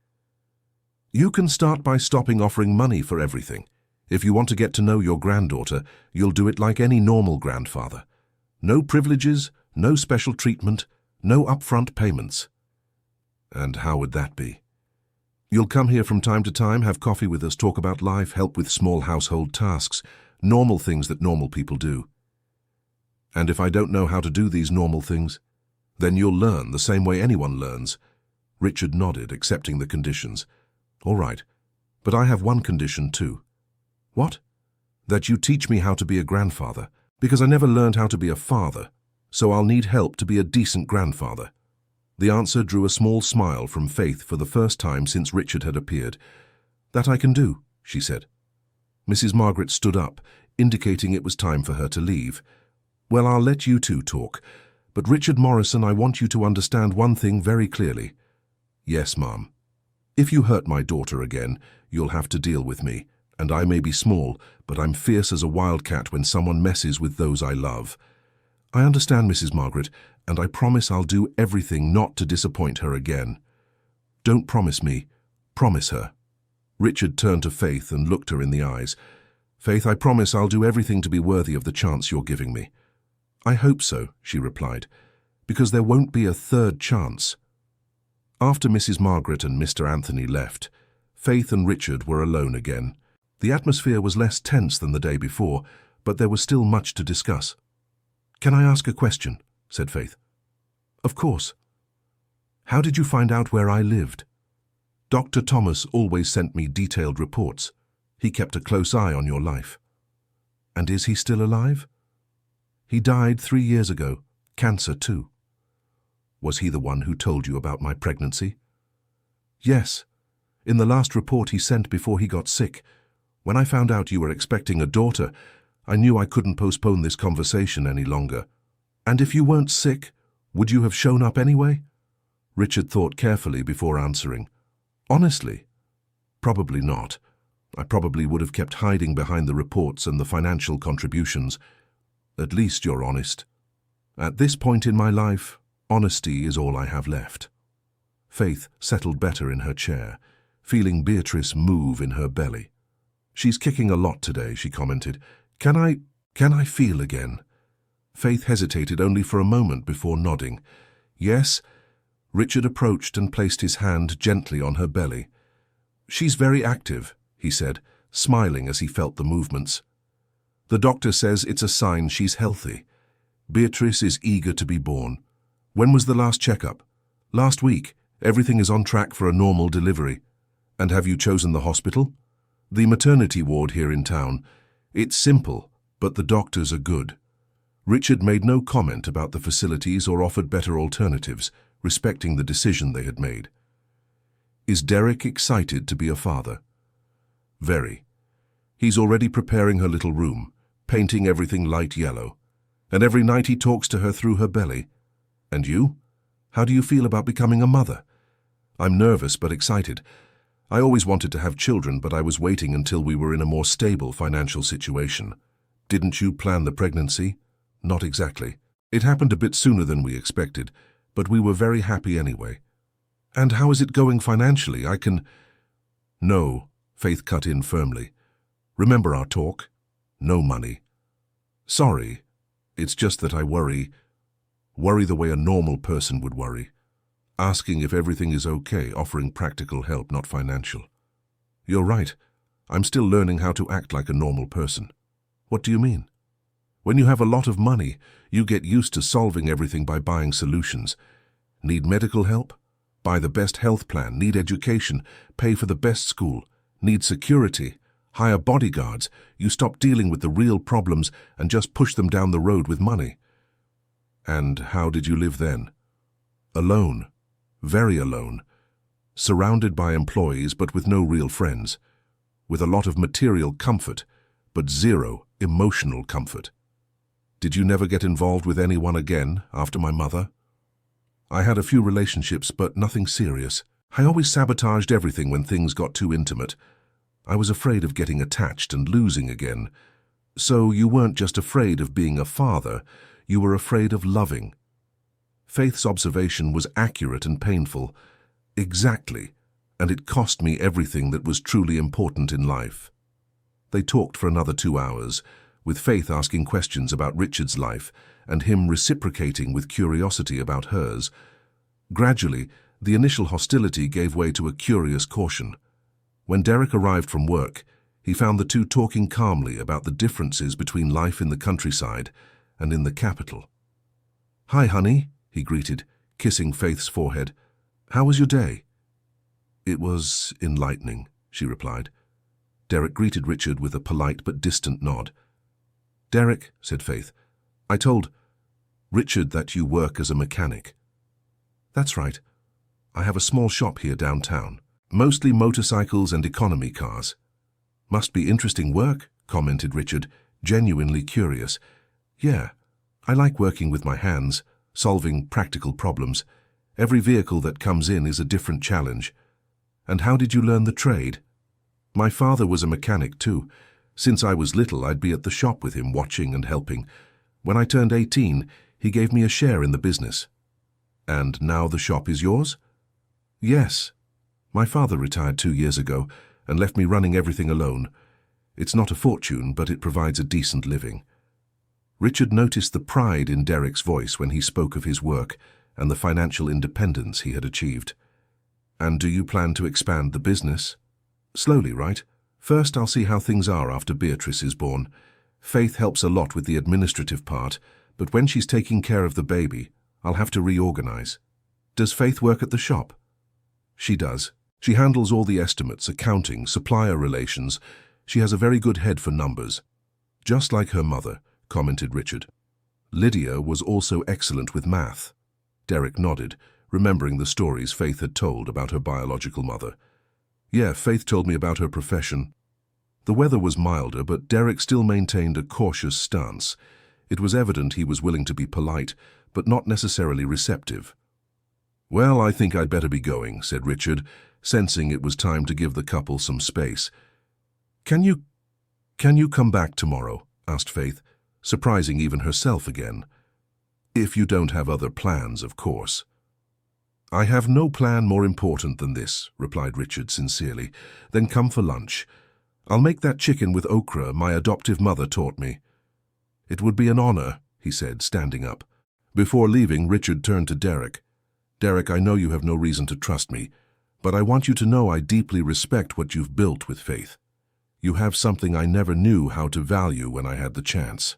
You can start by stopping offering money for everything. If you want to get to know your granddaughter, you'll do it like any normal grandfather. No privileges, no special treatment, no upfront payments. And how would that be? You'll come here from time to time, have coffee with us, talk about life, help with small household tasks, normal things that normal people do. And if I don't know how to do these normal things, then you'll learn the same way anyone learns. Richard nodded, accepting the conditions. All right, but I have one condition too. What? That you teach me how to be a grandfather, because I never learned how to be a father, so I'll need help to be a decent grandfather. The answer drew a small smile from Faith for the first time since Richard had appeared. That I can do, she said. Mrs. Margaret stood up, indicating it was time for her to leave. Well, I'll let you two talk, but Richard Morrison, I want you to understand one thing very clearly. Yes, Ma'am. If you hurt my daughter again, you'll have to deal with me, and I may be small, but I'm fierce as a wildcat when someone messes with those I love. I understand, Mrs. Margaret, and I promise I'll do everything not to disappoint her again. Don't promise me, promise her. Richard turned to Faith and looked her in the eyes. Faith, I promise I'll do everything to be worthy of the chance you're giving me. I hope so, she replied, because there won't be a third chance. After Mrs. Margaret and Mr. Anthony left, Faith and Richard were alone again. The atmosphere was less tense than the day before, but there was still much to discuss. Can I ask a question? Said Faith. Of course. How did you find out where I lived? Dr. Thomas always sent me detailed reports. He kept a close eye on your life. And is he still alive? He died 3 years ago, cancer too. Was he the one who told you about my pregnancy? Yes. In the last report he sent before he got sick, when I found out you were expecting a daughter, I knew I couldn't postpone this conversation any longer. And if you weren't sick, would you have shown up anyway? Richard thought carefully before answering. Honestly, probably not. I probably would have kept hiding behind the reports and the financial contributions. At least you're honest. At this point in my life, honesty is all I have left. Faith settled better in her chair, feeling Beatrice move in her belly. She's kicking a lot today, she commented. Can I feel again? Faith hesitated only for a moment before nodding. Yes. Richard approached and placed his hand gently on her belly. She's very active, he said, smiling as he felt the movements. The doctor says it's a sign she's healthy. Beatrice is eager to be born. When was the last checkup? Last week. Everything is on track for a normal delivery. And have you chosen the hospital? The maternity ward here in town. It's simple, but the doctors are good. Richard made no comment about the facilities or offered better alternatives, respecting the decision they had made. Is Derek excited to be a father? Very. He's already preparing her little room, painting everything light yellow. And every night he talks to her through her belly. And you? How do you feel about becoming a mother? I'm nervous but excited. I always wanted to have children, but I was waiting until we were in a more stable financial situation. Didn't you plan the pregnancy? Not exactly. It happened a bit sooner than we expected, but we were very happy anyway. And how is it going financially? No, Faith cut in firmly. Remember our talk? No money. Sorry, it's just that I worry the way a normal person would worry. Asking if everything is okay, offering practical help, not financial. You're right. I'm still learning how to act like a normal person. What do you mean? When you have a lot of money, you get used to solving everything by buying solutions. Need medical help? Buy the best health plan. Need education? Pay for the best school. Need security? Hire bodyguards. You stop dealing with the real problems and just push them down the road with money. And how did you live then? Alone. Very alone. Surrounded by employees but with no real friends. With a lot of material comfort, but zero emotional comfort. Did you never get involved with anyone again after my mother? I had a few relationships, but nothing serious. I always sabotaged everything when things got too intimate. I was afraid of getting attached and losing again. So you weren't just afraid of being a father, you were afraid of loving. Faith's observation was accurate and painful. Exactly, and it cost me everything that was truly important in life. They talked for another 2 hours, with Faith asking questions about Richard's life and him reciprocating with curiosity about hers. Gradually, the initial hostility gave way to a curious caution. When Derek arrived from work, he found the two talking calmly about the differences between life in the countryside and in the capital. "Hi, honey," he greeted, kissing Faith's forehead. "How was your day?" "It was enlightening," she replied. Derek greeted Richard with a polite but distant nod. "Derek," said Faith, "I told Richard that you work as a mechanic." "That's right. I have a small shop here downtown, mostly motorcycles and economy cars." "Must be interesting work," commented Richard, genuinely curious. "Yeah, I like working with my hands, solving practical problems. Every vehicle that comes in is a different challenge." "And how did you learn the trade?" "My father was a mechanic too. Since I was little, I'd be at the shop with him, watching and helping. When I turned 18, he gave me a share in the business." "And now the shop is yours?" "Yes. My father retired 2 years ago and left me running everything alone. It's not a fortune, but it provides a decent living." Richard noticed the pride in Derek's voice when he spoke of his work and the financial independence he had achieved. "And do you plan to expand the business?" "Slowly, right? First, I'll see how things are after Beatrice is born. Faith helps a lot with the administrative part, but when she's taking care of the baby, I'll have to reorganize." "Does Faith work at the shop?" "She does. She handles all the estimates, accounting, supplier relations. She has a very good head for numbers." "Just like her mother," commented Richard. "Lydia was also excellent with math." Derek nodded, remembering the stories Faith had told about her biological mother. "Yeah, Faith told me about her profession." The weather was milder, but Derek still maintained a cautious stance. It was evident he was willing to be polite, but not necessarily receptive. "Well, I think I'd better be going," said Richard, sensing it was time to give the couple some space. Can you come back tomorrow?" asked Faith, surprising even herself again. "If you don't have other plans, of course." "I have no plan more important than this," replied Richard sincerely. "Then come for lunch. I'll make that chicken with okra my adoptive mother taught me." "It would be an honor," he said, standing up. Before leaving, Richard turned to Derek. "Derek, I know you have no reason to trust me, but I want you to know I deeply respect what you've built with Faith. You have something I never knew how to value when I had the chance."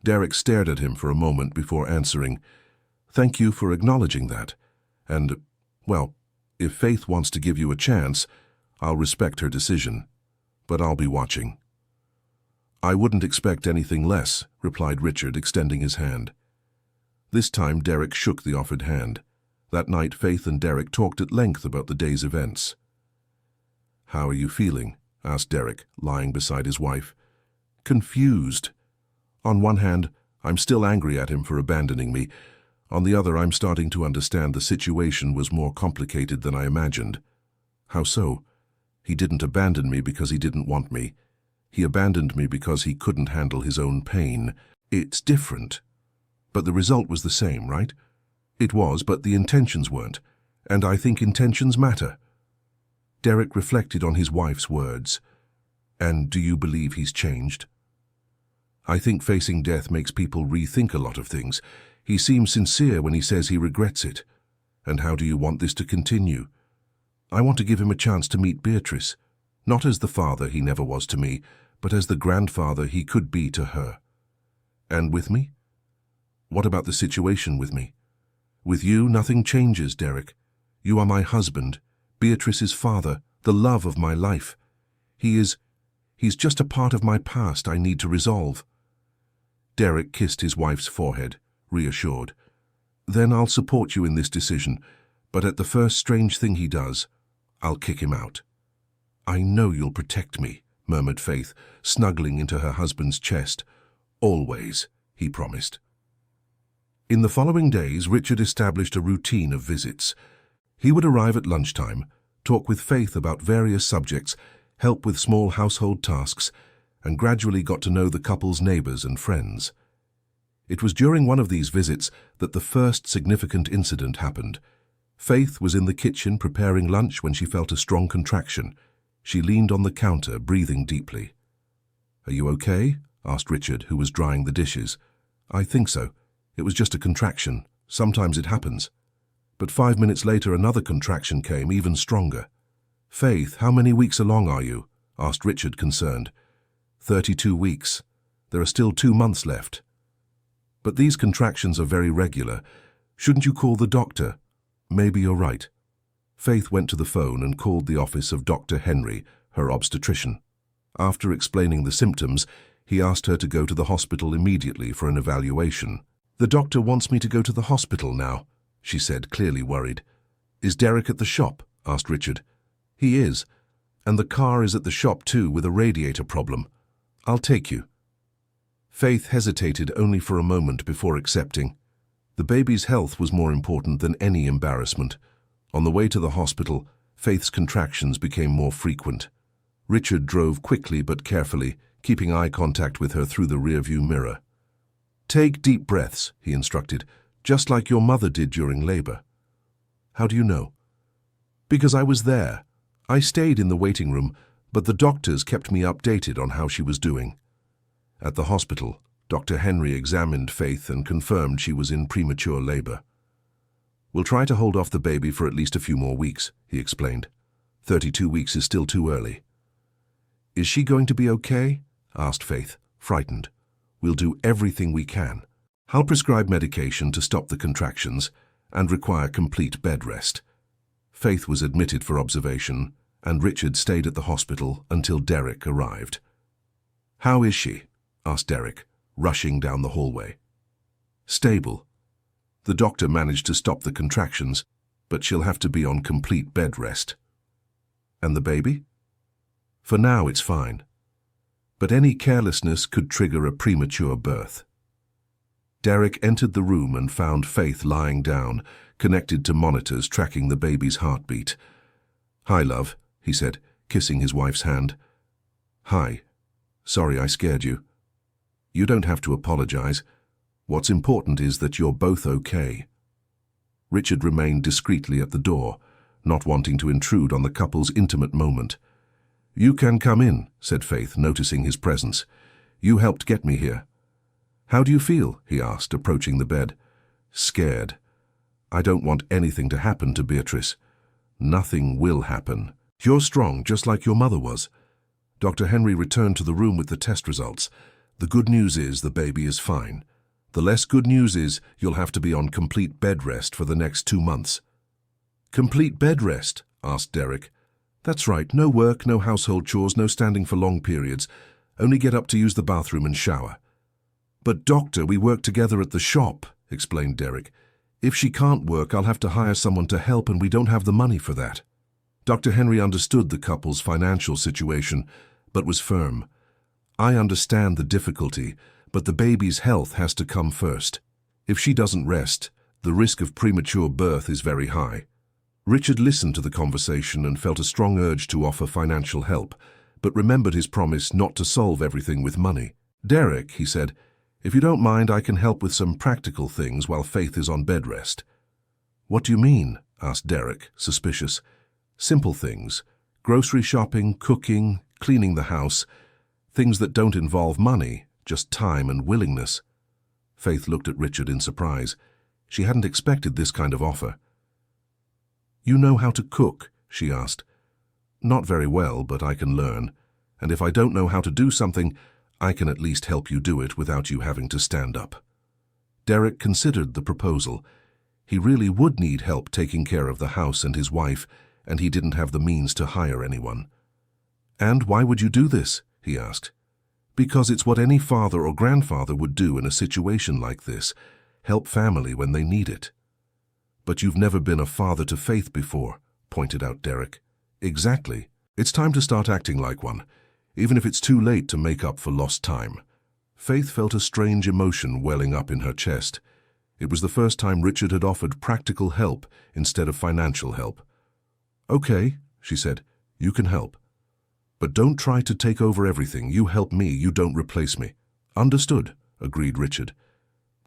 Derek stared at him for a moment before answering, "Thank you for acknowledging that. And, well, if Faith wants to give you a chance, I'll respect her decision. But I'll be watching." "I wouldn't expect anything less," replied Richard, extending his hand. This time Derek shook the offered hand. That night Faith and Derek talked at length about the day's events. "How are you feeling?" asked Derek, lying beside his wife. confused. On one hand, I'm still angry at him for abandoning me. On the other, I'm starting to understand the situation was more complicated than I imagined. How so? He didn't abandon me because he didn't want me. He abandoned me because he couldn't handle his own pain. It's different. But the result was the same, right? It was, but the intentions weren't. And I think intentions matter. Derek reflected on his wife's words. And do you believe he's changed? I think facing death makes people rethink a lot of things. He seems sincere when he says he regrets it. And how do you want this to continue? I want to give him a chance to meet Beatrice, not as the father he never was to me, but as the grandfather he could be to her. And with me? What about the situation with me? With you, nothing changes, Derek. You are my husband, Beatrice's father, the love of my life. He's just a part of my past I need to resolve. Derek kissed his wife's forehead, reassured. Then I'll support you in this decision, but at the first strange thing he does, I'll kick him out. I know you'll protect me, murmured Faith, snuggling into her husband's chest. Always, he promised. In the following days, Richard established a routine of visits. He would arrive at lunchtime, talk with Faith about various subjects, help with small household tasks, and gradually got to know the couple's neighbors and friends. It was during one of these visits that the first significant incident happened. Faith was in the kitchen preparing lunch when she felt a strong contraction. She leaned on the counter, breathing deeply. "Are you okay?" asked Richard, who was drying the dishes. "I think so. It was just a contraction. Sometimes it happens." But 5 minutes later, another contraction came, even stronger. "Faith, how many weeks along are you?" asked Richard, concerned. 32 weeks. There are still 2 months left." "But these contractions are very regular. Shouldn't you call the doctor?" "Maybe you're right." Faith went to the phone and called the office of Dr. Henry, her obstetrician. After explaining the symptoms, he asked her to go to the hospital immediately for an evaluation. "The doctor wants me to go to the hospital now," she said, clearly worried. "Is Derek at the shop?" asked Richard. "He is. And the car is at the shop too, with a radiator problem. I'll take you." Faith hesitated only for a moment before accepting. The baby's health was more important than any embarrassment. On the way to the hospital, Faith's contractions became more frequent. Richard drove quickly but carefully, keeping eye contact with her through the rearview mirror. "Take deep breaths," he instructed, "just like your mother did during labor." "How do you know?" "Because I was there. I stayed in the waiting room, but the doctors kept me updated on how she was doing." At the hospital, Dr. Henry examined Faith and confirmed she was in premature labor. "We'll try to hold off the baby for at least a few more weeks," he explained. 32 weeks is still too early." "Is she going to be okay?" asked Faith, frightened. "We'll do everything we can. I'll prescribe medication to stop the contractions and require complete bed rest." Faith was admitted for observation, and Richard stayed at the hospital until Derek arrived. "How is she?" asked Derek, rushing down the hallway. "Stable. The doctor managed to stop the contractions, but she'll have to be on complete bed rest." "And the baby?" "For now, it's fine. But any carelessness could trigger a premature birth." Derek entered the room and found Faith lying down, connected to monitors tracking the baby's heartbeat. "Hi, love," he said, kissing his wife's hand. "Hi. Sorry I scared you." "You don't have to apologize. What's important is that you're both okay." Richard remained discreetly at the door, not wanting to intrude on the couple's intimate moment. "You can come in," said Faith, noticing his presence. "You helped get me here." "How do you feel?" he asked, approaching the bed. "Scared. I don't want anything to happen to Beatrice." "Nothing will happen. You're strong, just like your mother was." Dr. Henry returned to the room with the test results. "The good news is the baby is fine. The less good news is you'll have to be on complete bed rest for the next 2 months." "Complete bed rest?" asked Derek. "That's right, no work, no household chores, no standing for long periods. Only get up to use the bathroom and shower." "But doctor, we work together at the shop," explained Derek. "If she can't work, I'll have to hire someone to help, and we don't have the money for that." Dr. Henry understood the couple's financial situation, but was firm. I understand the difficulty, but the baby's health has to come first. If she doesn't rest, the risk of premature birth is very high. Richard listened to the conversation and felt a strong urge to offer financial help, but remembered his promise not to solve everything with money. "Derek," he said, "if you don't mind, I can help with some practical things while Faith is on bed rest." "What do you mean?" asked Derek, suspicious. "Simple things. Grocery shopping, cooking, cleaning the house. Things that don't involve money, just time and willingness." Faith looked at Richard in surprise. She hadn't expected this kind of offer. "You know how to cook?" she asked. "Not very well, but I can learn. And if I don't know how to do something, I can at least help you do it without you having to stand up." Derek considered the proposal. He really would need help taking care of the house and his wife, and he didn't have the means to hire anyone. "And why would you do this?" he asked. "Because it's what any father or grandfather would do in a situation like this, help family when they need it." "But you've never been a father to Faith before," pointed out Derek. "Exactly. It's time to start acting like one, even if it's too late to make up for lost time." Faith felt a strange emotion welling up in her chest. It was the first time Richard had offered practical help instead of financial help. "Okay," she said, "you can help. But don't try to take over everything. You help me, you don't replace me." "Understood," agreed Richard.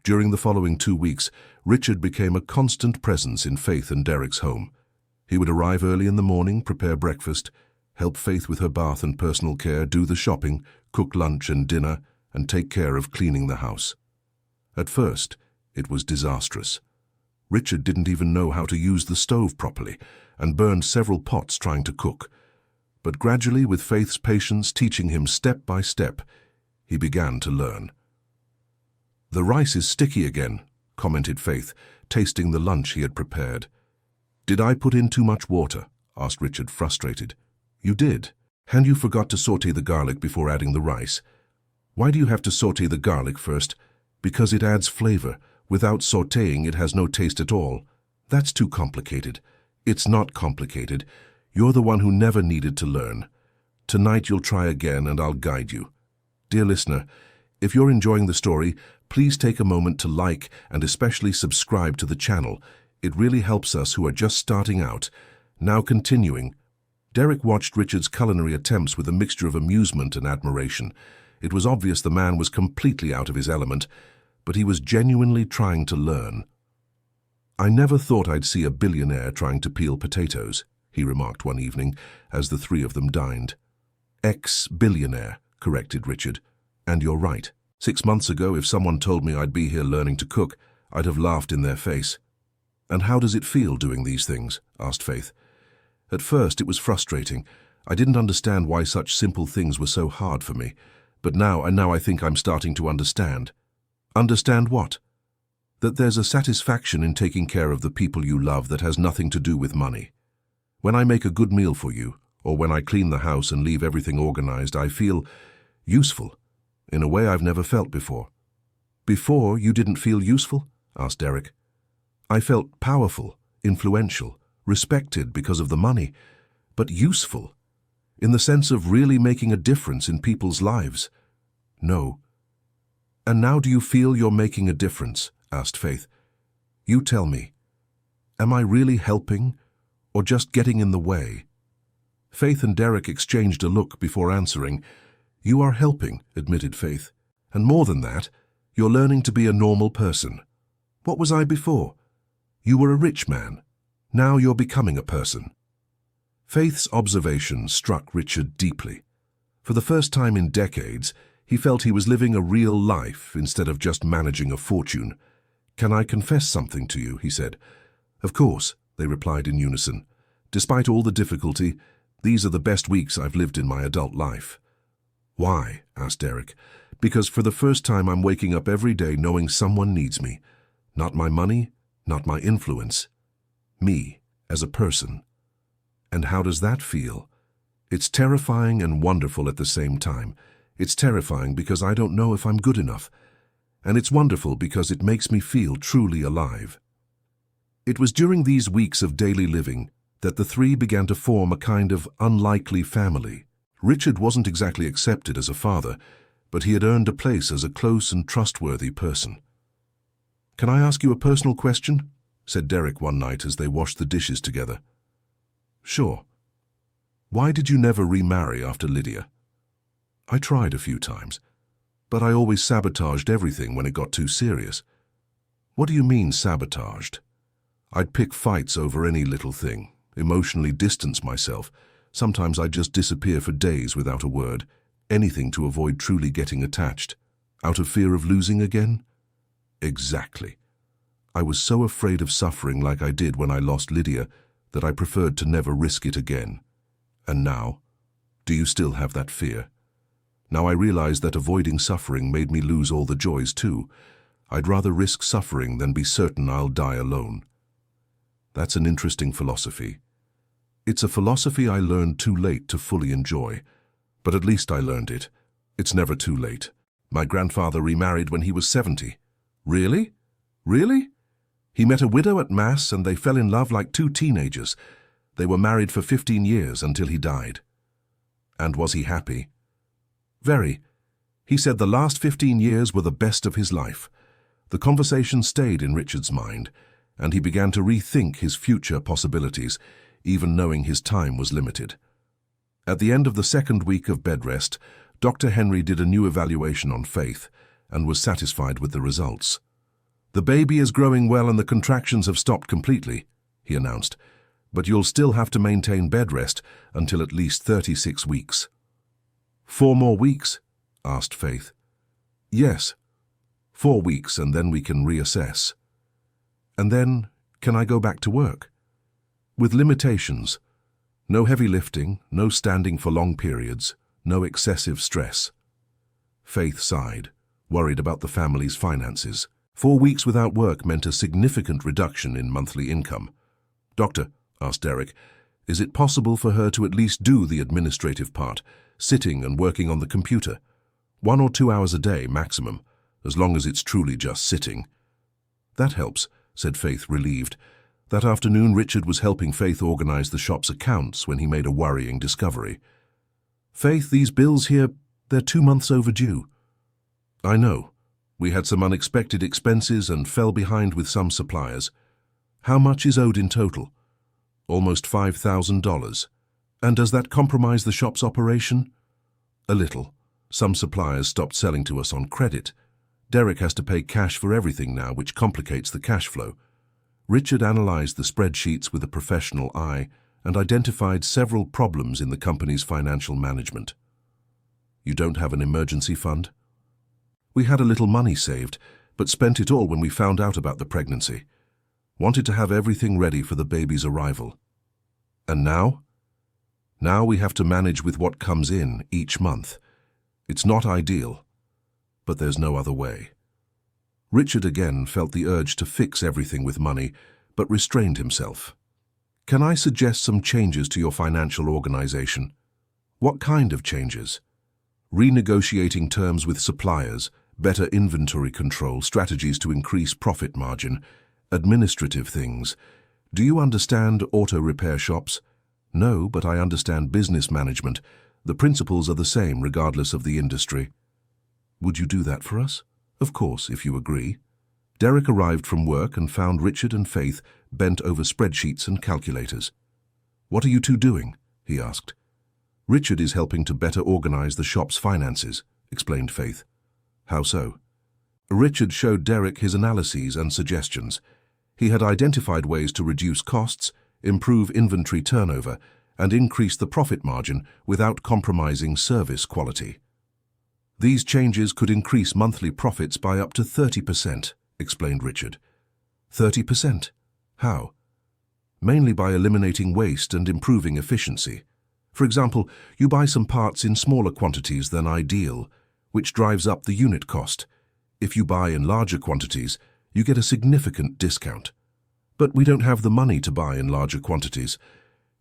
During the following 2 weeks, Richard became a constant presence in Faith and Derek's home. He would arrive early in the morning, prepare breakfast, help Faith with her bath and personal care, do the shopping, cook lunch and dinner, and take care of cleaning the house. At first, it was disastrous. Richard didn't even know how to use the stove properly and burned several pots trying to cook. But gradually, with Faith's patience teaching him step by step, he began to learn. "The rice is sticky again," commented Faith, tasting the lunch he had prepared. "Did I put in too much water?" asked Richard, frustrated. "You did. And you forgot to saute the garlic before adding the rice." "Why do you have to saute the garlic first?" "Because it adds flavor. Without sautéing, it has no taste at all." "That's too complicated." "It's not complicated. You're the one who never needed to learn. Tonight you'll try again and I'll guide you." Dear listener, if you're enjoying the story, please take a moment to like and especially subscribe to the channel. It really helps us who are just starting out. Now continuing. Derek watched Richard's culinary attempts with a mixture of amusement and admiration. It was obvious the man was completely out of his element, but he was genuinely trying to learn. "I never thought I'd see a billionaire trying to peel potatoes," he remarked one evening as the three of them dined. "Ex-billionaire," corrected Richard. "And you're right. 6 months ago, if someone told me I'd be here learning to cook, I'd have laughed in their face." "And how does it feel doing these things?" asked Faith. "At first, it was frustrating. I didn't understand why such simple things were so hard for me. But now I think I'm starting to understand." "Understand what?" "That there's a satisfaction in taking care of the people you love that has nothing to do with money. When I make a good meal for you, or when I clean the house and leave everything organized, I feel useful, in a way I've never felt before." "Before you didn't feel useful?" asked Derek. "I felt powerful, influential, respected because of the money, but useful, in the sense of really making a difference in people's lives. No." "And now do you feel you're making a difference?" asked Faith. "You tell me. Am I really helping, or just getting in the way?" Faith and Derek exchanged a look before answering. "You are helping," admitted Faith. "And more than that, you're learning to be a normal person. What was I before? You were a rich man. Now you're becoming a person." Faith's observation struck Richard deeply. For the first time in decades, he felt he was living a real life instead of just managing a fortune. "Can I confess something to you?" he said. "Of course," they replied in unison. "Despite all the difficulty, these are the best weeks I've lived in my adult life." "Why?" asked Derek. "Because for the first time I'm waking up every day knowing someone needs me. Not my money, not my influence. Me, as a person." "And how does that feel?" "It's terrifying and wonderful at the same time. It's terrifying because I don't know if I'm good enough. And it's wonderful because it makes me feel truly alive." It was during these weeks of daily living that the three began to form a kind of unlikely family. Richard wasn't exactly accepted as a father, but he had earned a place as a close and trustworthy person. "Can I ask you a personal question?" said Derek one night as they washed the dishes together. "Sure. Why did you never remarry after Lydia?" "I tried a few times, but I always sabotaged everything when it got too serious." "What do you mean, sabotaged?" "I'd pick fights over any little thing, emotionally distance myself. Sometimes I'd just disappear for days without a word, anything to avoid truly getting attached. Out of fear of losing again?" "Exactly. I was so afraid of suffering like I did when I lost Lydia that I preferred to never risk it again. And now? Do you still have that fear?" "Now I realize that avoiding suffering made me lose all the joys too. I'd rather risk suffering than be certain I'll die alone." "That's an interesting philosophy." "It's a philosophy I learned too late to fully enjoy. But at least I learned it. It's never too late. My grandfather remarried when he was 70. "Really? Really?" "He met a widow at Mass and they fell in love like two teenagers. They were married for 15 years until he died." "And was he happy?" "Very. He said the last 15 years were the best of his life." The conversation stayed in Richard's mind, and he began to rethink his future possibilities, even knowing his time was limited. At the end of the second week of bed rest, Dr. Henry did a new evaluation on Faith and was satisfied with the results. "The baby is growing well and the contractions have stopped completely," he announced, "but you'll still have to maintain bed rest until at least 36 weeks. "4 more weeks?" asked Faith. "Yes, 4 weeks and then we can reassess." "And then, can I go back to work?" "With limitations. No heavy lifting, no standing for long periods, no excessive stress." Faith sighed, worried about the family's finances. 4 weeks without work meant a significant reduction in monthly income. "Doctor," asked Derek, "is it possible for her to at least do the administrative part, sitting and working on the computer? 1 or 2 hours a day maximum, as long as it's truly just sitting." "That helps," said Faith, relieved. That afternoon, Richard was helping Faith organize the shop's accounts when he made a worrying discovery. "Faith, these bills here, they're 2 months overdue." "I know. We had some unexpected expenses and fell behind with some suppliers." "How much is owed in total?" "Almost $5,000. "And does that compromise the shop's operation?" "A little. Some suppliers stopped selling to us on credit. Derek has to pay cash for everything now, which complicates the cash flow." Richard analyzed the spreadsheets with a professional eye and identified several problems in the company's financial management. "You don't have an emergency fund?" "We had a little money saved, but spent it all when we found out about the pregnancy. Wanted to have everything ready for the baby's arrival." "And now?" "Now we have to manage with what comes in each month. It's not ideal, but there's no other way." Richard again felt the urge to fix everything with money, but restrained himself. "Can I suggest some changes to your financial organization?" "What kind of changes?" "Renegotiating terms with suppliers, better inventory control, strategies to increase profit margin, administrative things. Do you understand auto repair shops?" "No, but I understand business management. The principles are the same regardless of the industry." "Would you do that for us?" "Of course, if you agree." Derek arrived from work and found Richard and Faith bent over spreadsheets and calculators. "What are you two doing?" he asked. "Richard is helping to better organize the shop's finances," explained Faith. "How so?" Richard showed Derek his analyses and suggestions. He had identified ways to reduce costs, improve inventory turnover, and increase the profit margin without compromising service quality. "These changes could increase monthly profits by up to 30%, explained Richard. 30%? How? "Mainly by eliminating waste and improving efficiency. For example, you buy some parts in smaller quantities than ideal, which drives up the unit cost. If you buy in larger quantities, you get a significant discount." "But we don't have the money to buy in larger quantities."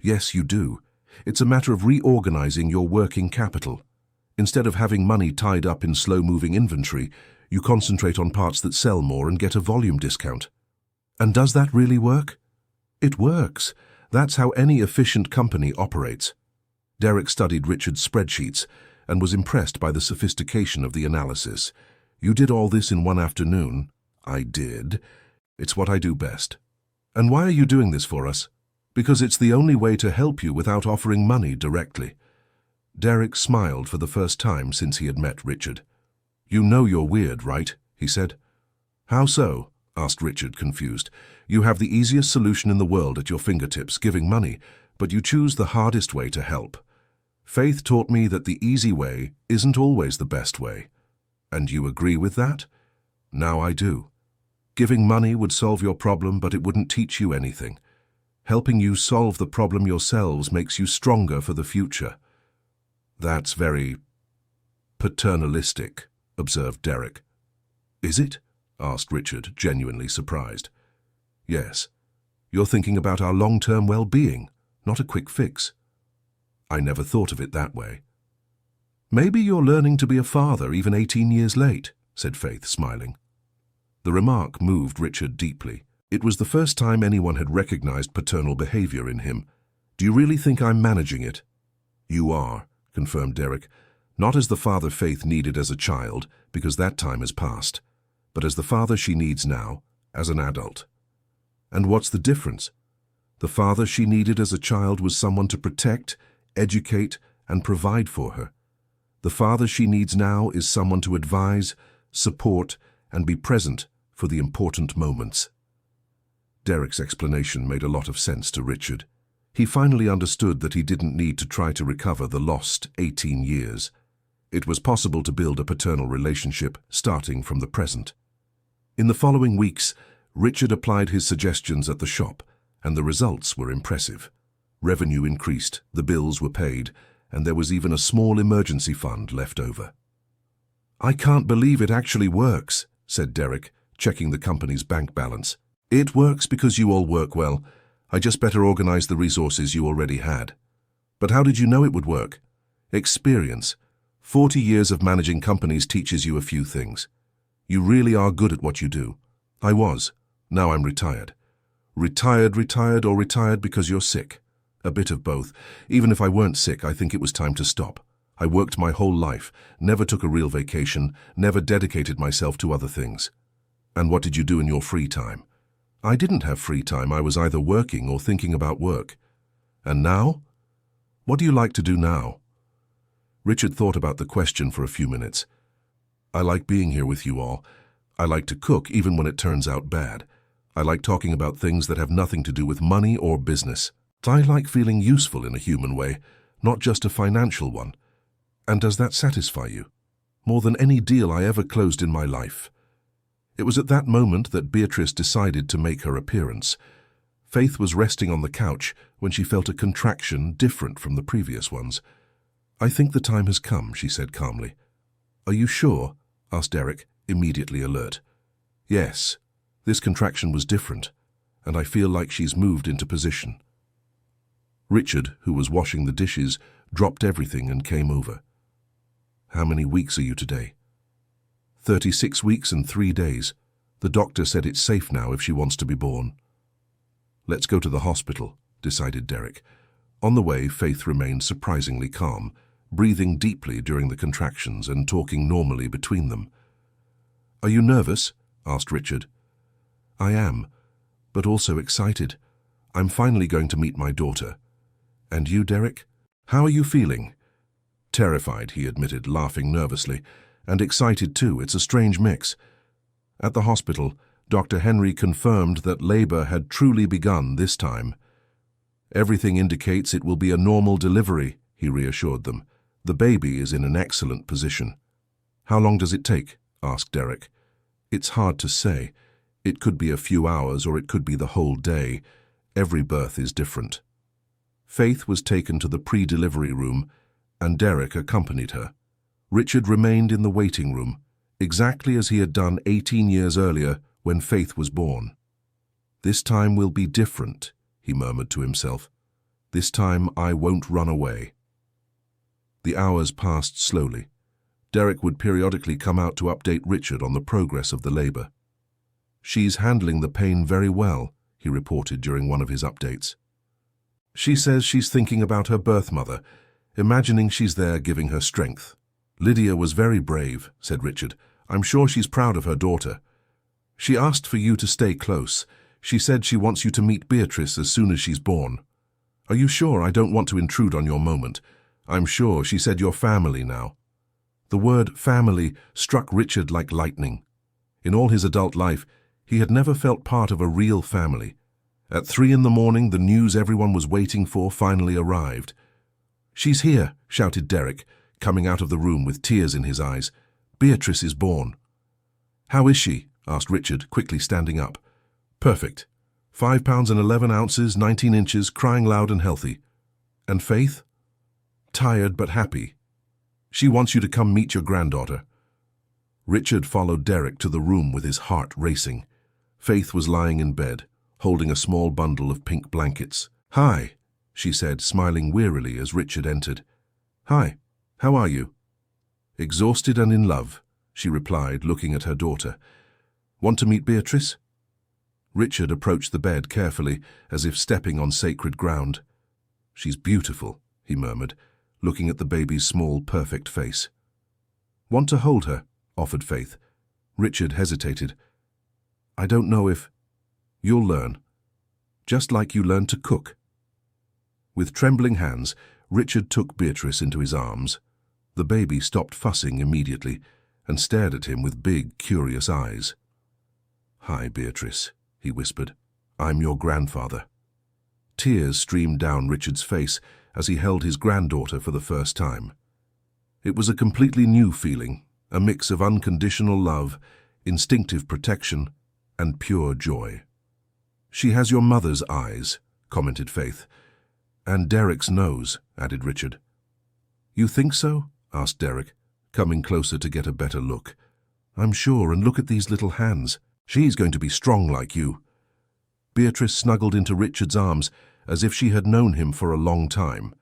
"Yes, you do. It's a matter of reorganizing your working capital. Instead of having money tied up in slow-moving inventory, you concentrate on parts that sell more and get a volume discount." "And does that really work?" "It works. That's how any efficient company operates." Derek studied Richard's spreadsheets, and was impressed by the sophistication of the analysis. "You did all this in one afternoon?" "I did. It's what I do best." "And why are you doing this for us?" "Because it's the only way to help you without offering money directly." Derek smiled for the first time since he had met Richard. "You know you're weird, right?" he said. "How so?" asked Richard, confused. "You have the easiest solution in the world at your fingertips, giving money, but you choose the hardest way to help. Faith taught me that the easy way isn't always the best way." "And you agree with that?" "Now I do. Giving money would solve your problem, but it wouldn't teach you anything. Helping you solve the problem yourselves makes you stronger for the future." "That's very paternalistic," observed Derek. "Is it?" asked Richard, genuinely surprised. "Yes. You're thinking about our long-term well-being, not a quick fix." "I never thought of it that way." "Maybe you're learning to be a father even 18 years late," said Faith, smiling. The remark moved Richard deeply. It was the first time anyone had recognized paternal behavior in him. "Do you really think I'm managing it?" "You are," confirmed Derek. "Not as the father Faith needed as a child, because that time has passed, but as the father she needs now, as an adult." "And what's the difference?" "The father she needed as a child was someone to protect, educate, and provide for her. The father she needs now is someone to advise, support, and be present for the important moments." Derek's explanation made a lot of sense to Richard. He finally understood that he didn't need to try to recover the lost 18 years. It was possible to build a paternal relationship starting from the present. In the following weeks, Richard applied his suggestions at the shop, and the results were impressive. Revenue increased, the bills were paid, and there was even a small emergency fund left over. "I can't believe it actually works," said Derek, checking the company's bank balance. "It works because you all work well. I just better organize the resources you already had." "But how did you know it would work?" "Experience. 40 years of managing companies teaches you a few things. You really are good at what you do." "I was. Now I'm retired." Retired, or retired because you're sick?" "A bit of both. Even if I weren't sick, I think it was time to stop. I worked my whole life, never took a real vacation, never dedicated myself to other things." "And what did you do in your free time?" "I didn't have free time. I was either working or thinking about work." "And now?" "What do you like to do now?" Richard thought about the question for a few minutes. "I like being here with you all. I like to cook even when it turns out bad. I like talking about things that have nothing to do with money or business. I like feeling useful in a human way, not just a financial one. And does that satisfy you?" "More than any deal I ever closed in my life." It was at that moment that Beatrice decided to make her appearance. Faith was resting on the couch when she felt a contraction different from the previous ones. "I think the time has come," she said calmly. "Are you sure?" asked Derek, immediately alert. "Yes, this contraction was different, and I feel like she's moved into position." Richard, who was washing the dishes, dropped everything and came over. "How many weeks are you today?" 36 weeks and 3 days. The doctor said it's safe now if she wants to be born." "Let's go to the hospital," decided Derek. On the way, Faith remained surprisingly calm, breathing deeply during the contractions and talking normally between them. "Are you nervous?" asked Richard. "I am, but also excited. I'm finally going to meet my daughter." "And you, Derek? How are you feeling?" "Terrified," he admitted, laughing nervously. "And excited too. It's a strange mix." At the hospital, Dr. Henry confirmed that labor had truly begun this time. "Everything indicates it will be a normal delivery," he reassured them. "The baby is in an excellent position." "How long does it take?" asked Derek. "It's hard to say. It could be a few hours or it could be the whole day. Every birth is different." Faith was taken to the pre-delivery room, and Derek accompanied her. Richard remained in the waiting room, exactly as he had done 18 years earlier when Faith was born. "This time will be different," he murmured to himself. "This time I won't run away." The hours passed slowly. Derek would periodically come out to update Richard on the progress of the labor. "She's handling the pain very well," he reported during one of his updates. "She says she's thinking about her birth mother. imagining she's there giving her strength. "Lydia was very brave," said Richard. "I'm sure she's proud of her daughter. She asked for you to stay close. She said she wants you to meet Beatrice as soon as she's born. Are you sure? I don't want to intrude on your moment. I'm sure she said you're family now." The word family struck Richard like lightning. In all his adult life, he had never felt part of a real family. At 3 in the morning, the news everyone was waiting for finally arrived. "She's here," shouted Derek, coming out of the room with tears in his eyes. "Beatrice is born." "How is she?" asked Richard, quickly standing up. "Perfect. 5 pounds and 11 ounces, 19 inches, crying loud and healthy." "And Faith?" "Tired but happy. She wants you to come meet your granddaughter." Richard followed Derek to the room with his heart racing. Faith was lying in bed, holding a small bundle of pink blankets. "Hi," she said, smiling wearily as Richard entered. "Hi, how are you?" "Exhausted and in love," she replied, looking at her daughter. "Want to meet Beatrice?" Richard approached the bed carefully, as if stepping on sacred ground. "She's beautiful," he murmured, looking at the baby's small, perfect face. "Want to hold her?" offered Faith. Richard hesitated. "I don't know if—" "You'll learn. Just like you learned to cook." With trembling hands, Richard took Beatrice into his arms. The baby stopped fussing immediately and stared at him with big, curious eyes. "Hi, Beatrice," he whispered. "I'm your grandfather." Tears streamed down Richard's face as he held his granddaughter for the first time. It was a completely new feeling, a mix of unconditional love, instinctive protection, and pure joy. "She has your mother's eyes," commented Faith. "And Derek's nose," added Richard. "You think so?" asked Derek, coming closer to get a better look. "I'm sure, and look at these little hands. She's going to be strong like you." Beatrice snuggled into Richard's arms as if she had known him for a long time.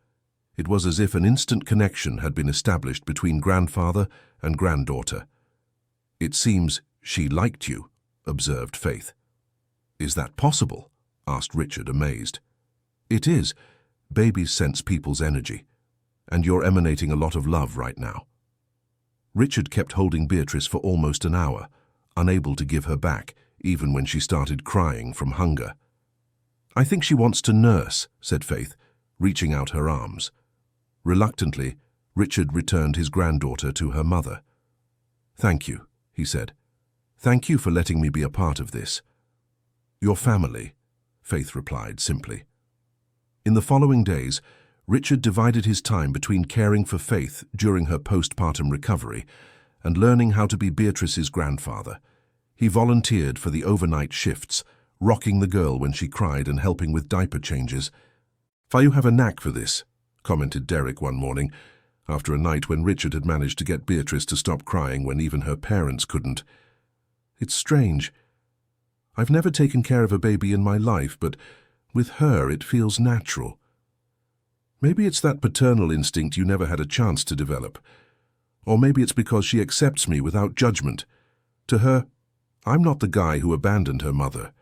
It was as if an instant connection had been established between grandfather and granddaughter. "It seems she liked you," observed Faith. "Is that possible?" asked Richard, amazed. "It is. Babies sense people's energy, and you're emanating a lot of love right now." Richard kept holding Beatrice for almost an hour, unable to give her back, even when she started crying from hunger. "I think she wants to nurse," said Faith, reaching out her arms. Reluctantly, Richard returned his granddaughter to her mother. "Thank you," he said. "Thank you for letting me be a part of this." "Your family," Faith replied simply. In the following days, Richard divided his time between caring for Faith during her postpartum recovery and learning how to be Beatrice's grandfather. He volunteered for the overnight shifts, rocking the girl when she cried and helping with diaper changes. "You have a knack for this," commented Derek one morning, after a night when Richard had managed to get Beatrice to stop crying when even her parents couldn't. "It's strange. I've never taken care of a baby in my life, but with her it feels natural. Maybe it's that paternal instinct you never had a chance to develop. Or maybe it's because she accepts me without judgment. To her, I'm not the guy who abandoned her mother.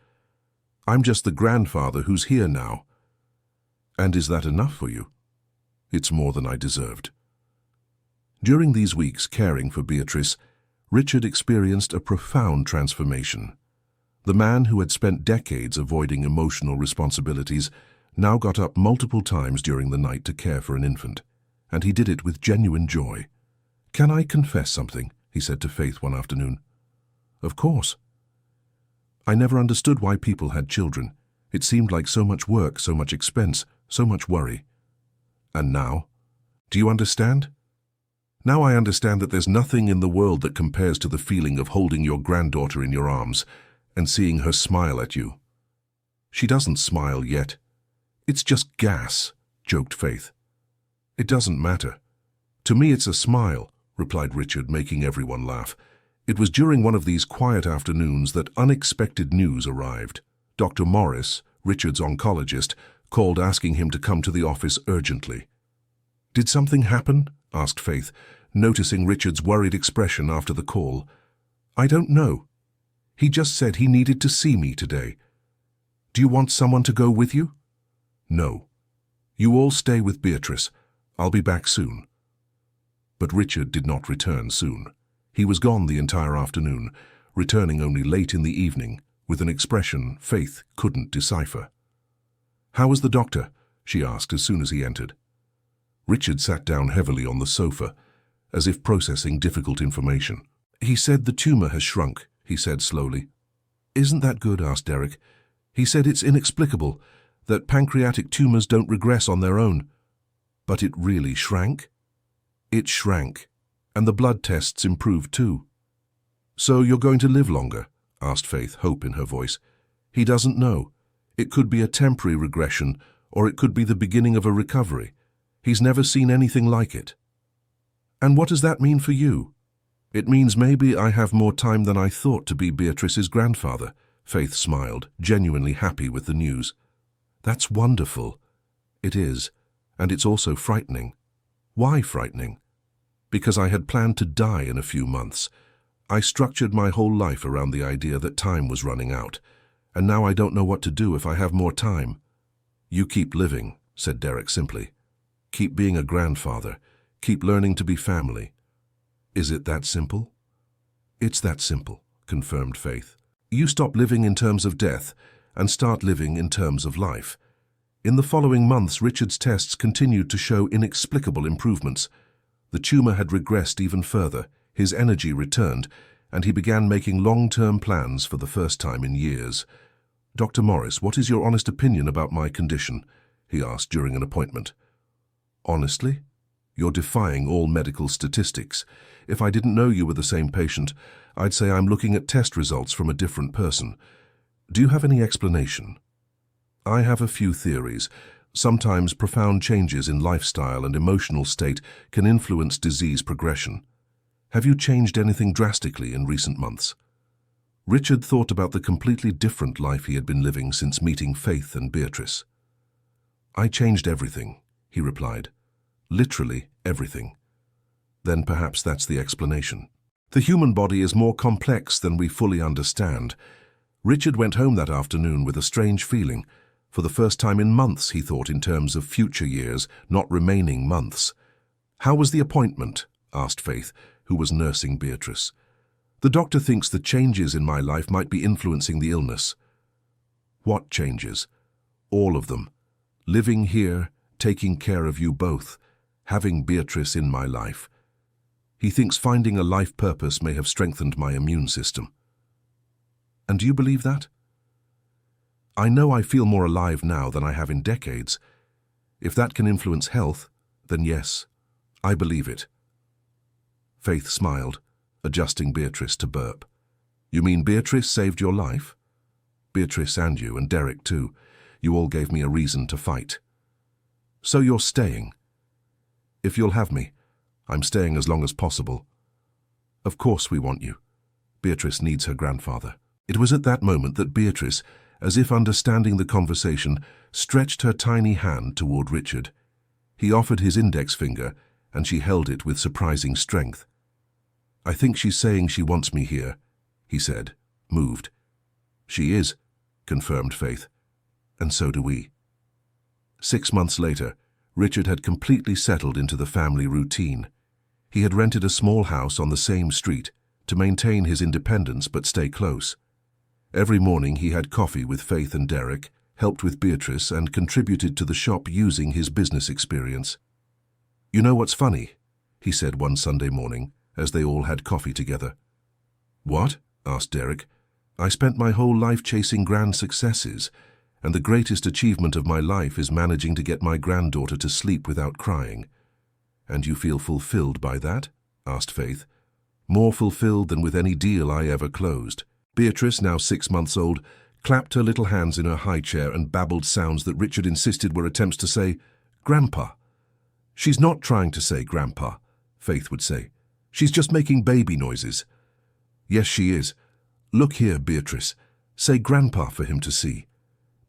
I'm just the grandfather who's here now. And is that enough for you? It's more than I deserved." During these weeks caring for Beatrice, Richard experienced a profound transformation. The man who had spent decades avoiding emotional responsibilities now got up multiple times during the night to care for an infant, and he did it with genuine joy. "Can I confess something?" he said to Faith one afternoon. "Of course." "I never understood why people had children. It seemed like so much work, so much expense, so much worry. And now? Do you understand? Now I understand that there's nothing in the world that compares to the feeling of holding your granddaughter in your arms and seeing her smile at you." "She doesn't smile yet. It's just gas," joked Faith. "It doesn't matter. To me it's a smile," replied Richard, making everyone laugh. It was during one of these quiet afternoons that unexpected news arrived. Dr. Morris, Richard's oncologist, called asking him to come to the office urgently. "Did something happen?" asked Faith, noticing Richard's worried expression after the call. "I don't know. He just said he needed to see me today. Do you want someone to go with you?" "No. You all stay with Beatrice. I'll be back soon." But Richard did not return soon. He was gone the entire afternoon, returning only late in the evening, with an expression Faith couldn't decipher. "How was the doctor?" she asked as soon as he entered. Richard sat down heavily on the sofa, as if processing difficult information. "He said the tumor has shrunk," he said slowly. "Isn't that good?" asked Derek. "He said it's inexplicable, that pancreatic tumors don't regress on their own." "But it really shrank?" "It shrank, and the blood tests improved too." "So you're going to live longer?" asked Faith, hope in her voice. "He doesn't know. It could be a temporary regression, or it could be the beginning of a recovery. He's never seen anything like it." "And what does that mean for you?" "It means maybe I have more time than I thought to be Beatrice's grandfather." Faith smiled, genuinely happy with the news. "That's wonderful." "It is, and it's also frightening." "Why frightening?" "Because I had planned to die in a few months. I structured my whole life around the idea that time was running out, and now I don't know what to do if I have more time." "You keep living," said Derek simply. "Keep being a grandfather. Keep learning to be family." "Is it that simple?" "It's that simple," confirmed Faith. "You stop living in terms of death and start living in terms of life." In the following months, Richard's tests continued to show inexplicable improvements. The tumor had regressed even further, his energy returned, and he began making long-term plans for the first time in years. "Dr. Morris, what is your honest opinion about my condition?" he asked during an appointment. "Honestly? You're defying all medical statistics. If I didn't know you were the same patient, I'd say I'm looking at test results from a different person. Do you have any explanation?" "I have a few theories. Sometimes profound changes in lifestyle and emotional state can influence disease progression." "Have you changed anything drastically in recent months?" Richard thought about the completely different life he had been living since meeting Faith and Beatrice. "I changed everything," he replied. "Literally everything." "Then perhaps that's the explanation. The human body is more complex than we fully understand." Richard went home that afternoon with a strange feeling. For the first time in months, he thought in terms of future years, not remaining months. "How was the appointment?" asked Faith, who was nursing Beatrice. "The doctor thinks the changes in my life might be influencing the illness." "What changes?" "All of them. Living here, taking care of you both, having Beatrice in my life. He thinks finding a life purpose may have strengthened my immune system." "And do you believe that?" "I know I feel more alive now than I have in decades. If that can influence health, then yes, I believe it." Faith smiled, adjusting Beatrice to burp. "You mean Beatrice saved your life?" "Beatrice and you, and Derek too. You all gave me a reason to fight." "So you're staying?" "If you'll have me, I'm staying as long as possible." "Of course we want you. Beatrice needs her grandfather." It was at that moment that Beatrice, as if understanding the conversation, stretched her tiny hand toward Richard. He offered his index finger, and she held it with surprising strength. "I think she's saying she wants me here," he said, moved. "She is," confirmed Faith. "And so do we." 6 months later, Richard had completely settled into the family routine. He had rented a small house on the same street to maintain his independence but stay close. Every morning he had coffee with Faith and Derek, helped with Beatrice, and contributed to the shop using his business experience. "You know what's funny?" he said one Sunday morning, as they all had coffee together. "What?" asked Derek. "I spent my whole life chasing grand successes, and the greatest achievement of my life is managing to get my granddaughter to sleep without crying." "And you feel fulfilled by that?" asked Faith. "More fulfilled than with any deal I ever closed." Beatrice, now 6 months old, clapped her little hands in her high chair and babbled sounds that Richard insisted were attempts to say, "Grandpa." "She's not trying to say Grandpa," Faith would say. "She's just making baby noises." "Yes, she is. Look here, Beatrice. Say Grandpa for him to see."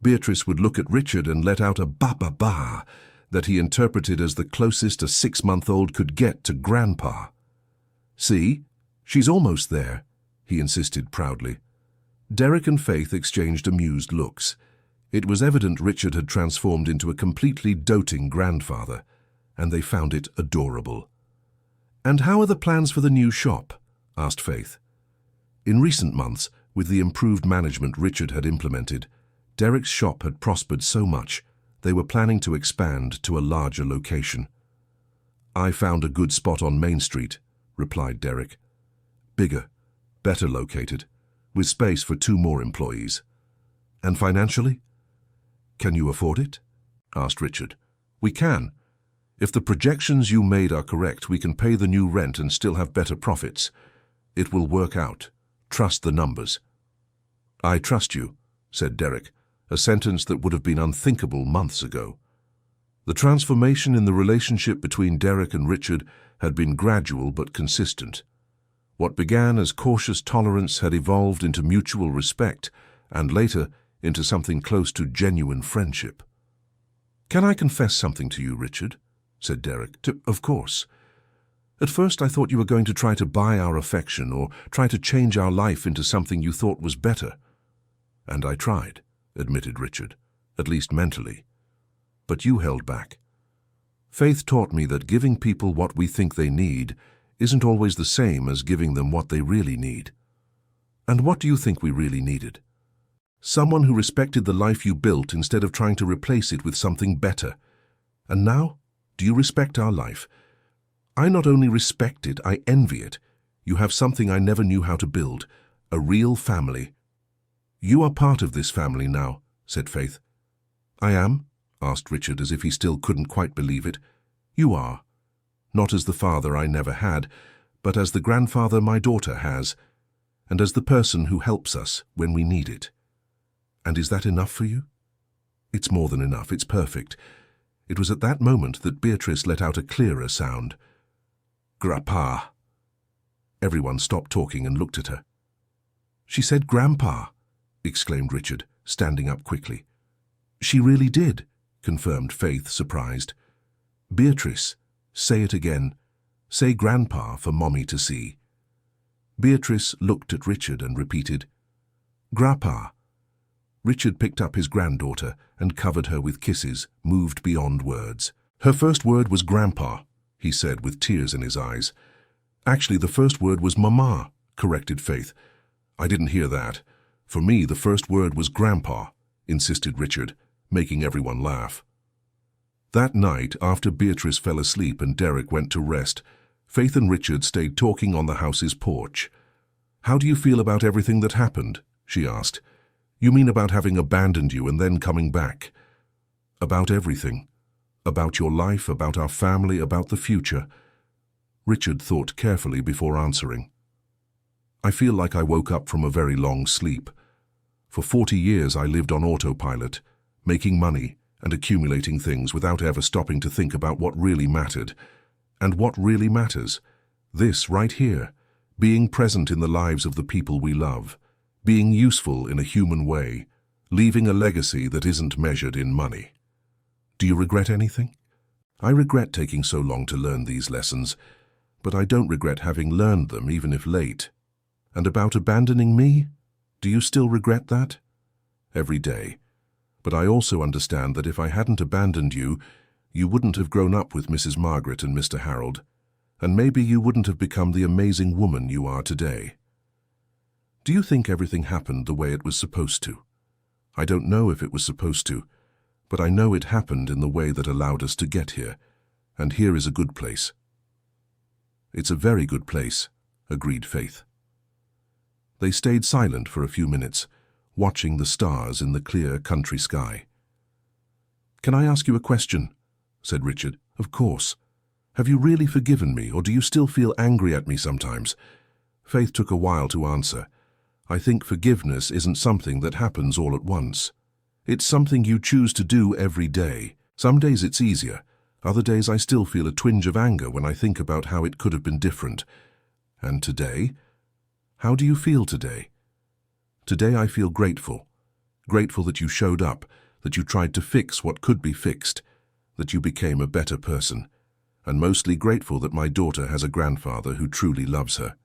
Beatrice would look at Richard and let out a ba-ba-ba that he interpreted as the closest a 6-month-old could get to Grandpa. "See? She's almost there," he insisted proudly. Derek and Faith exchanged amused looks. It was evident Richard had transformed into a completely doting grandfather. and they found it adorable. "And how are the plans for the new shop?" asked Faith. In recent months, with the improved management Richard had implemented, Derek's shop had prospered so much they were planning to expand to a larger location. "I found a good spot on Main Street," replied Derek. "Bigger, better located, with space for 2 more employees." "And financially? Can you afford it?" asked Richard. "We can. If the projections you made are correct, we can pay the new rent and still have better profits. It will work out. Trust the numbers." "I trust you," said Derek, a sentence that would have been unthinkable months ago. The transformation in the relationship between Derek and Richard had been gradual but consistent. What began as cautious tolerance had evolved into mutual respect, and later into something close to genuine friendship. "Can I confess something to you, Richard?" said Derek. "Of course. At first I thought you were going to try to buy our affection or try to change our life into something you thought was better." "And I tried," admitted Richard, "at least mentally. But you held back. Faith taught me that giving people what we think they need isn't always the same as giving them what they really need." "And what do you think we really needed?" "Someone who respected the life you built instead of trying to replace it with something better. And now, do you respect our life?" "I not only respect it, I envy it. You have something I never knew how to build, a real family." "You are part of this family now," said Faith. "I am?" asked Richard, as if he still couldn't quite believe it. "You are. Not as the father I never had, but as the grandfather my daughter has, and as the person who helps us when we need it." "And is that enough for you?" "It's more than enough. It's perfect." It was at that moment that Beatrice let out a clearer sound. "Grandpa." Everyone stopped talking and looked at her. "She said Grandpa," exclaimed Richard, standing up quickly. "She really did," confirmed Faith, surprised. "Beatrice, say it again. Say Grandpa for Mommy to see." Beatrice looked at Richard and repeated, "Grandpa." Richard picked up his granddaughter and covered her with kisses, moved beyond words. "Her first word was Grandpa," he said with tears in his eyes. "Actually, the first word was Mama," corrected Faith. "I didn't hear that. For me, the first word was Grandpa," insisted Richard, making everyone laugh. That night, after Beatrice fell asleep and Derek went to rest, Faith and Richard stayed talking on the house's porch. "How do you feel about everything that happened?" she asked. "You mean about having abandoned you and then coming back?" "About everything. About your life, about our family, about the future." Richard thought carefully before answering. "I feel like I woke up from a very long sleep. For 40 years I lived on autopilot, making money and accumulating things without ever stopping to think about what really mattered. And what really matters? This right here, being present in the lives of the people we love, being useful in a human way, leaving a legacy that isn't measured in money. Do you regret anything?" "I regret taking so long to learn these lessons, but I don't regret having learned them, even if late." "And about abandoning me? Do you still regret that?" "Every day. But I also understand that if I hadn't abandoned you, you wouldn't have grown up with Mrs. Margaret and Mr. Harold, and maybe you wouldn't have become the amazing woman you are today." "Do you think everything happened the way it was supposed to?" "I don't know if it was supposed to, but I know it happened in the way that allowed us to get here, and here is a good place." "It's a very good place," agreed Faith. They stayed silent for a few minutes, watching the stars in the clear country sky. "Can I ask you a question?" said Richard. "Of course. Have you really forgiven me, or do you still feel angry at me sometimes?" Faith took a while to answer. "I think forgiveness isn't something that happens all at once. It's something you choose to do every day. Some days it's easier. Other days I still feel a twinge of anger when I think about how it could have been different. And today? How do you feel today?" "Today I feel grateful. Grateful that you showed up, that you tried to fix what could be fixed, that you became a better person, and mostly grateful that my daughter has a grandfather who truly loves her.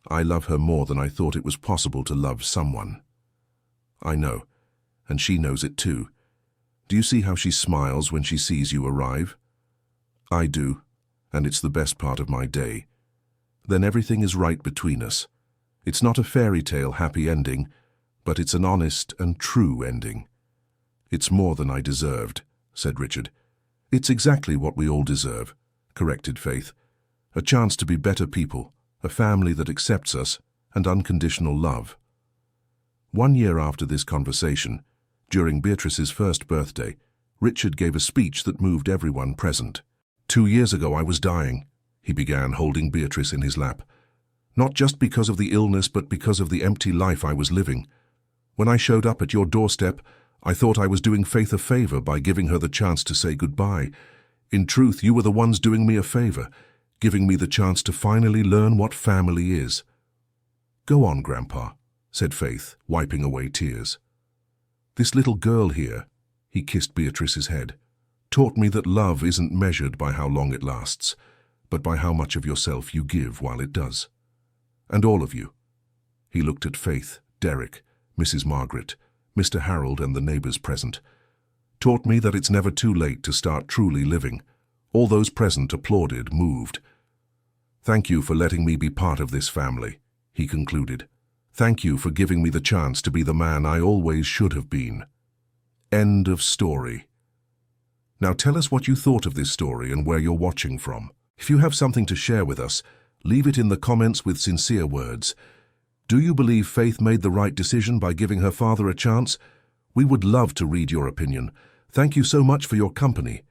I love her more than I thought it was possible to love someone." "I know, and she knows it too. Do you see how she smiles when she sees you arrive?" I do, and it's the best part of my day. Then everything is right between us. It's not a fairy tale happy ending, but it's an honest and true ending. It's more than I deserved, said Richard. It's exactly what we all deserve, corrected Faith. A chance to be better people, a family that accepts us, and unconditional love. 1 year after this conversation, during Beatrice's first birthday, Richard gave a speech that moved everyone present. 2 years ago I was dying, he began, holding Beatrice in his lap. Not just because of the illness, but because of the empty life I was living. When I showed up at your doorstep, I thought I was doing Faith a favor by giving her the chance to say goodbye. In truth, you were the ones doing me a favor, giving me the chance to finally learn what family is. Go on, Grandpa, said Faith, wiping away tears. This little girl here, he kissed Beatrice's head, taught me that love isn't measured by how long it lasts, but by how much of yourself you give while it does. And all of you. He looked at Faith, Derek, Mrs. Margaret, Mr. Harold and the neighbors present. Taught me that it's never too late to start truly living. All those present applauded, moved. Thank you for letting me be part of this family, he concluded. Thank you for giving me the chance to be the man I always should have been. End of story. Now tell us what you thought of this story and where you're watching from. If you have something to share with us, leave it in the comments with sincere words. Do you believe Faith made the right decision by giving her father a chance? We would love to read your opinion. Thank you so much for your company.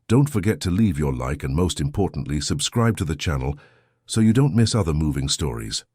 Don't forget to leave your like and, most importantly, subscribe to the channel so you don't miss other moving stories.